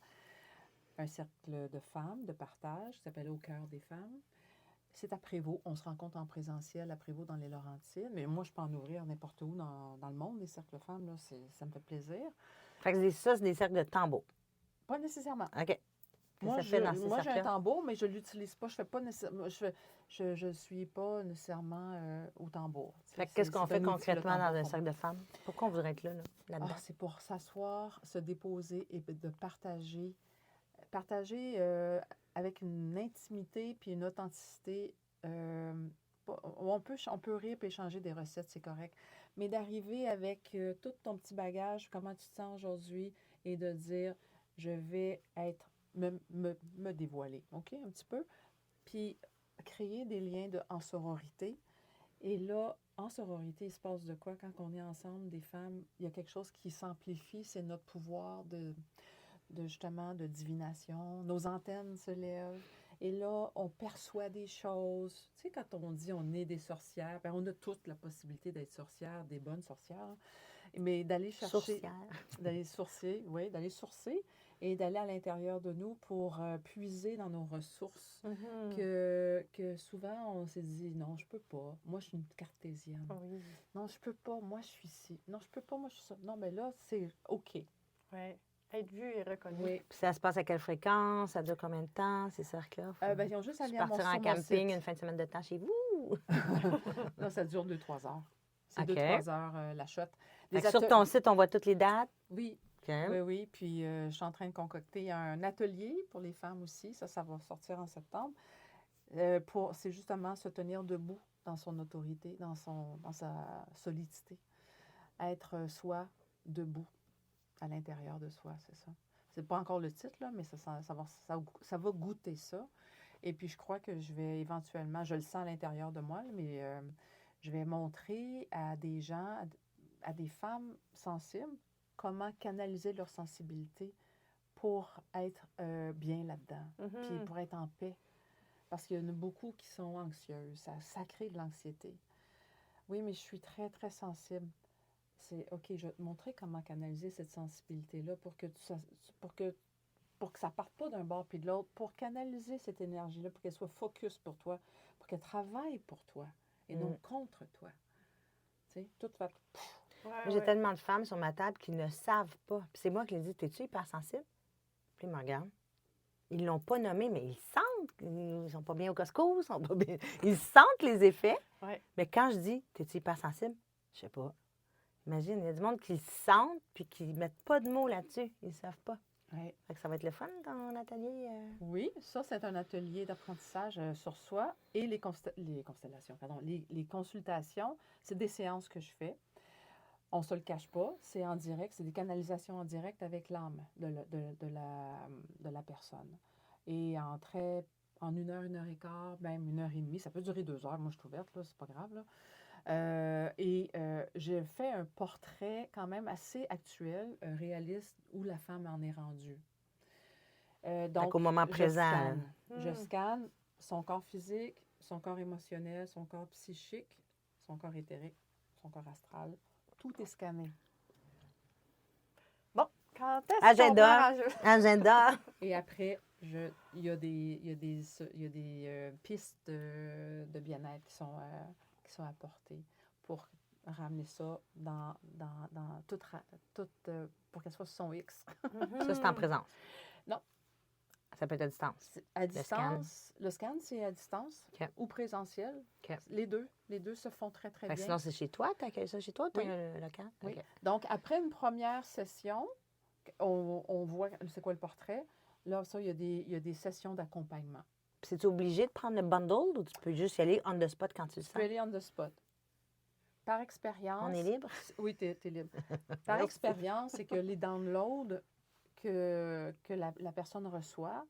Un cercle de femmes, de partage, qui s'appelle Au cœur des femmes. C'est à Prévost. On se rencontre en présentiel à Prévost dans les Laurentides. Mais moi, je peux en ouvrir n'importe où dans le monde, des cercles de femmes. Là, ça me fait plaisir. Fait que ça, c'est des cercles de tambour. Pas nécessairement. OK. ça fait dans ces Moi, j'ai un cercles-là? tambour, mais je ne l'utilise pas. Je fais pas nécessairement, je suis pas nécessairement au tambour. Fait que qu'est-ce qu'on C'est fait un outil, le concrètement tambour, dans un pour moi. cercle de femmes? Pourquoi on voudrait être là, là-dedans? Ah, c'est pour s'asseoir, se déposer et de partager. Partager avec une intimité puis une authenticité. On peut rire et échanger des recettes, c'est correct. Mais d'arriver avec tout ton petit bagage, comment tu te sens aujourd'hui, et de dire, je vais me dévoiler, OK, un petit peu. Puis créer des liens en sororité. Et là, en sororité, il se passe de quoi quand on est ensemble, des femmes? Il y a quelque chose qui s'amplifie, c'est notre pouvoir justement de divination. Nos antennes se lèvent. Et là, on perçoit des choses. Tu sais, quand on dit on est des sorcières, bien, on a toute la possibilité d'être sorcières, des bonnes sorcières. Mais d'aller chercher, Sourcière. d'aller sourcer, oui, d'aller sourcer et d'aller à l'intérieur de nous pour puiser dans nos ressources que souvent on s'est dit non, je peux pas. Moi, je suis une cartésienne. Oui. Non, je peux pas. Moi, je suis ici. Non, je peux pas. Moi, je suis ça. Non, mais là, c'est OK. Ouais. Être vu et reconnu. Oui. Puis ça se passe à quelle fréquence? Ça dure combien de temps, ces cercles-là? Ben, ils ont juste Tu allé à partiras en sur mon camping site. une fin de semaine de temps chez vous? Non, ça dure 2-3 heures. C'est OK. 2-3 heures la shot. Fait que sur ton site, on voit toutes les dates. Oui, OK. oui, oui. Puis je suis en train de concocter un atelier pour les femmes aussi. Ça va sortir en septembre. C'est justement se tenir debout dans son autorité, dans sa solidité. Être soi debout à l'intérieur de soi, c'est ça. C'est pas encore le titre, là, mais ça va goûter ça. Et puis, je crois que je vais éventuellement, je le sens à l'intérieur de moi, mais je vais montrer à des gens, à des femmes sensibles, comment canaliser leur sensibilité pour être bien là-dedans, puis pour être en paix. Parce qu'il y en a beaucoup qui sont anxieuses. Ça crée de l'anxiété. Oui, mais je suis très, très sensible. C'est OK, je vais te montrer comment canaliser cette sensibilité-là pour que ça parte pas d'un bord puis de l'autre, pour canaliser cette énergie-là, pour qu'elle soit focus pour toi, pour qu'elle travaille pour toi et non contre toi. Tu sais, tout va... Ouais, Moi, j'ai tellement de femmes sur ma table qui ne savent pas. Puis c'est moi qui les dis, t'es-tu hypersensible? Puis ils me regardent. Ils ne l'ont pas nommé, mais ils sentent. Ils sont pas bien au Costco, ils sont pas bien. Ils sentent les effets. Ouais. Mais quand je dis, t'es-tu hypersensible? Je sais pas. Imagine, il y a du monde qui le sentent puis qui ne mettent pas de mots là-dessus. Ils ne savent pas. Ouais. Fait que ça va être le fun ton atelier. Oui, ça, c'est un atelier d'apprentissage sur soi et les constellations, pardon, les consultations, c'est des séances que je fais. On ne se le cache pas, c'est en direct, c'est des canalisations en direct avec l'âme de la personne. Et en 1 heure, 1 heure et quart, même 1 heure et demie, ça peut durer 2 heures, moi je suis ouverte, là, c'est pas grave, là. Je fais un portrait quand même assez actuel, réaliste, où la femme en est rendue. Donc, au moment présent. Je scanne son corps physique, son corps émotionnel, son corps psychique, son corps éthérique, son corps astral. Tout est scanné. Bon, quand est-ce Agenda. qu'on part Agenda. Et après, il y a des pistes de bien-être qui sont apportées pour ramener ça dans pour qu'elle soit sur son X. Ça, c'est en présence. Non. Ça peut être à distance. À distance. Le scan, c'est à distance OK. ou présentiel. OK. Les deux se font très, très Fait que bien. sinon, c'est chez toi. Tu accueilles ça chez toi, tu as Oui. le local? Oui. OK. Donc, après une première session, on voit c'est quoi le portrait. Là, ça, il y a des sessions d'accompagnement. Puis c'est-tu obligé de prendre le bundle ou tu peux juste y aller on the spot quand tu le Tu peux sens? aller on the spot. Par expérience... On est libre? Oui, tu es libre. Par expérience, c'est que les downloads que la personne reçoit,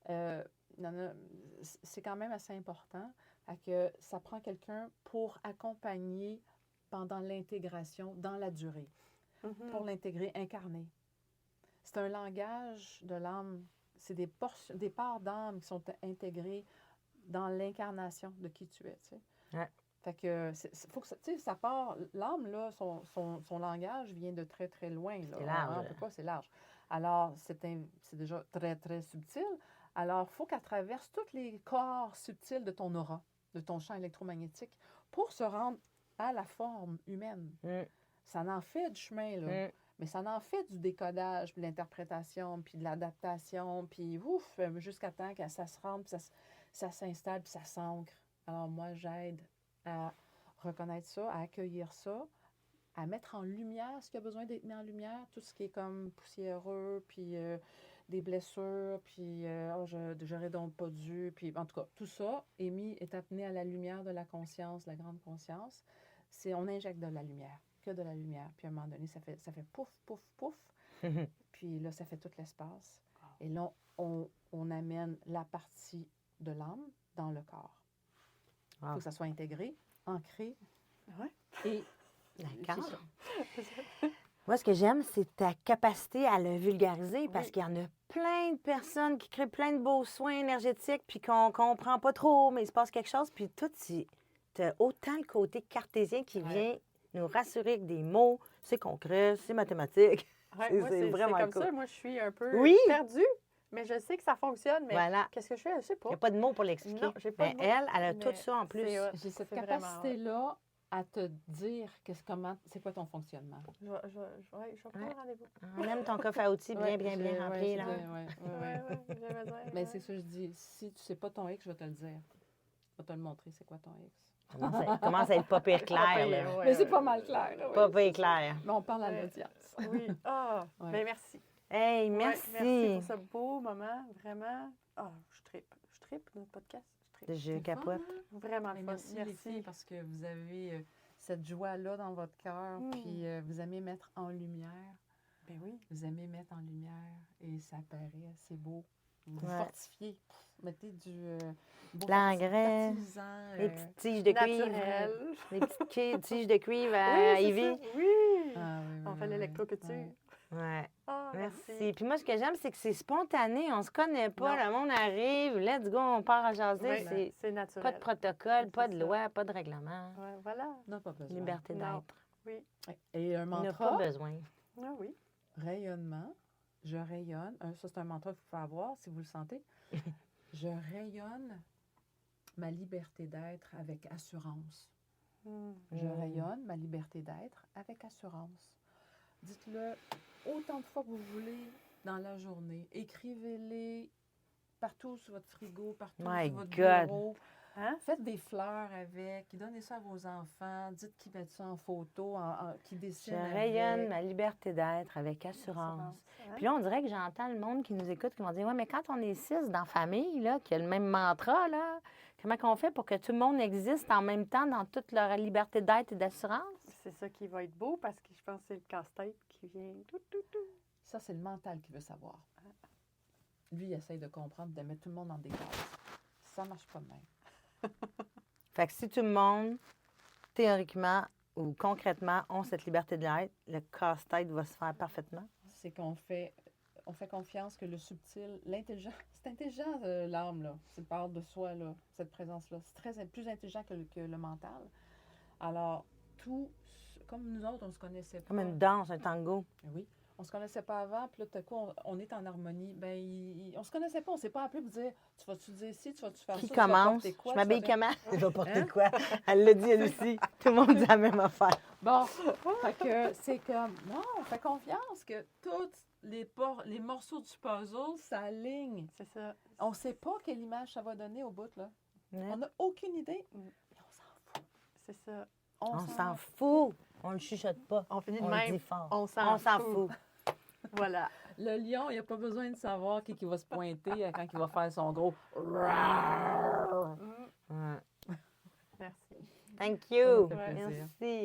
c'est quand même assez important. Que ça prend quelqu'un pour accompagner pendant l'intégration, dans la durée, pour l'intégrer incarné. C'est un langage de l'âme. C'est des parts d'âme qui sont intégrées dans l'incarnation de qui tu es. Tu sais. Ouais. Fait que, faut que ça part. L'âme, là, son langage vient de très, très loin. Là. C'est large. On peut pas, c'est large. Alors, c'est déjà très, très subtil. Alors, il faut qu'elle traverse tous les corps subtils de ton aura, de ton champ électromagnétique, pour se rendre à la forme humaine. Ça en fait du chemin, là. Mais ça en fait du décodage, puis de l'interprétation, puis de l'adaptation, puis ouf, jusqu'à temps que ça se rende, puis ça s'installe, puis ça s'ancre. Alors moi, j'aide à reconnaître ça, à accueillir ça, à mettre en lumière ce qui a besoin d'être mis en lumière, tout ce qui est comme poussiéreux, puis des blessures, puis j'aurais donc pas dû, puis en tout cas, tout ça est amené à la lumière de la conscience, la grande conscience. On injecte de la lumière, que de la lumière, puis à un moment donné, ça fait pouf, pouf, pouf, puis là, ça fait tout l'espace. Et là, on amène la partie de l'âme dans le corps. Il faut que ça soit intégré, ancré, Ouais. et D'accord. c'est ça. Moi, ce que j'aime, c'est ta capacité à le vulgariser parce Oui. qu'il y en a plein de personnes qui créent plein de beaux soins énergétiques puis qu'on comprend pas trop, mais il se passe quelque chose. Puis toi, tu as autant le côté cartésien qui Ouais. vient nous rassurer avec des mots. C'est concret, c'est mathématique. Ouais, C'est moi, c'est vraiment comme cool. ça. Moi, je suis un peu Oui. perdue, mais je sais que ça fonctionne. Mais Voilà. qu'est-ce que je fais? Je sais Il pas. n'y a pas de mots pour l'expliquer. Non, j'ai pas Mais de mots. elle a Mais tout ça en plus. c'est hot. J'ai cette C'est vraiment capacité-là à te dire c'est quoi ton fonctionnement. Je vais prendre Ouais. rendez-vous. On aime ton coffre à outils bien, bien, bien rempli. Là. Ouais, j'ai besoin. Mais c'est ça que je dis. Si tu sais pas ton X, je vais te le dire. Je vais te le montrer, c'est quoi ton X. Commence à être pas pire clair. pire, Là. ouais. Mais c'est pas mal clair. Là, Pas oui. pire clair. Mais on parle à Ouais. l'audience. Oui. Ah, Ouais. ben merci. Hey, Ouais, merci. merci pour ce beau moment. Vraiment. Ah, je trippe. Je trippe notre podcast. Je trippe. Je capote. Vraiment le Mais fun. merci, les filles, parce que vous avez cette joie-là dans votre cœur, Mm. puis vous aimez mettre en lumière. Ben oui. Vous aimez mettre en lumière et ça paraît assez beau. Vous Ouais. fortifiez. Mettez du beau L'engrais, fertilisant, les petites tiges de cuivre. Naturel. Les petites tiges de cuivre à Oui, c'est Ivy. ça. Oui. Ah, oui, On oui, fait oui, l'électroculture. oui. Ouais. Ah, Merci. Puis moi, ce que j'aime, c'est que c'est spontané. On se connaît pas. Non. Le monde arrive. Let's go, on part à jaser. Oui, C'est c'est naturel. pas de protocole, C'est pas de ça. loi, pas de règlement. Ouais, voilà. Non, pas besoin. Liberté Non. d'être. Oui. Et un On n'a pas mantra, besoin. Ah oui. rayonnement. Je rayonne. Ça, c'est un mantra qu'il faut avoir si vous le sentez. Je rayonne ma liberté d'être avec assurance. Je rayonne ma liberté d'être avec assurance. Dites-le autant de fois que vous voulez dans la journée. Écrivez-les partout sur votre frigo, partout My sur votre God. bureau. Hein? Faites des fleurs avec. Donnez ça à vos enfants. Dites qu'ils mettent ça en photo, qu'ils Je dessinent rayonne avec. ma liberté d'être avec assurance. Hein? Puis là, on dirait que j'entends le monde qui nous écoute qui vont dire ouais, mais quand on est 6 dans la famille, là, qui a le même mantra, là, comment on fait pour que tout le monde existe en même temps dans toute leur liberté d'être et d'assurance? C'est ça qui va être beau parce que je pense que c'est le casse-tête qui vient. Tout. Ça, c'est le mental qui veut savoir. Lui, il essaye de comprendre, de mettre tout le monde dans des cases. Ça ne marche pas de même. Fait que si tout le monde, théoriquement ou concrètement, ont cette liberté d'être, le casse-tête va se faire parfaitement. C'est qu'on fait confiance que le subtil, l'intelligent, c'est intelligent l'âme, là, cette part de soi, là, cette présence-là. C'est plus intelligent que le mental. Alors, comme nous autres, on se connaissait pas. Comme une danse, un tango. Oui. On se connaissait pas avant, puis là, tout à coup, on est en harmonie. Ben, on se connaissait pas, on s'est pas appelé pour dire tu vas-tu dire ci, tu vas-tu faire Qui ça, tu vas commence? porter quoi, Je tu vas m'habille faire- comment? Je vais porter Hein? quoi? Elle l'a dit, elle aussi. Tout le monde dit la même affaire. Bon, fait que c'est comme, non, on fait confiance que tous les morceaux du puzzle s'alignent. C'est ça. On sait pas quelle image ça va donner au bout, là. Ouais. On n'a aucune idée, Mm. mais on s'en fout. C'est ça. On s'en fout. On le chuchote pas. On finit de On le même. dit fort. On s'en fout. Voilà. Le lion, il n'a pas besoin de savoir qui va se pointer quand il va faire son gros. Mm. Ouais. Merci. Thank you. Ça me fait plaisir. Merci.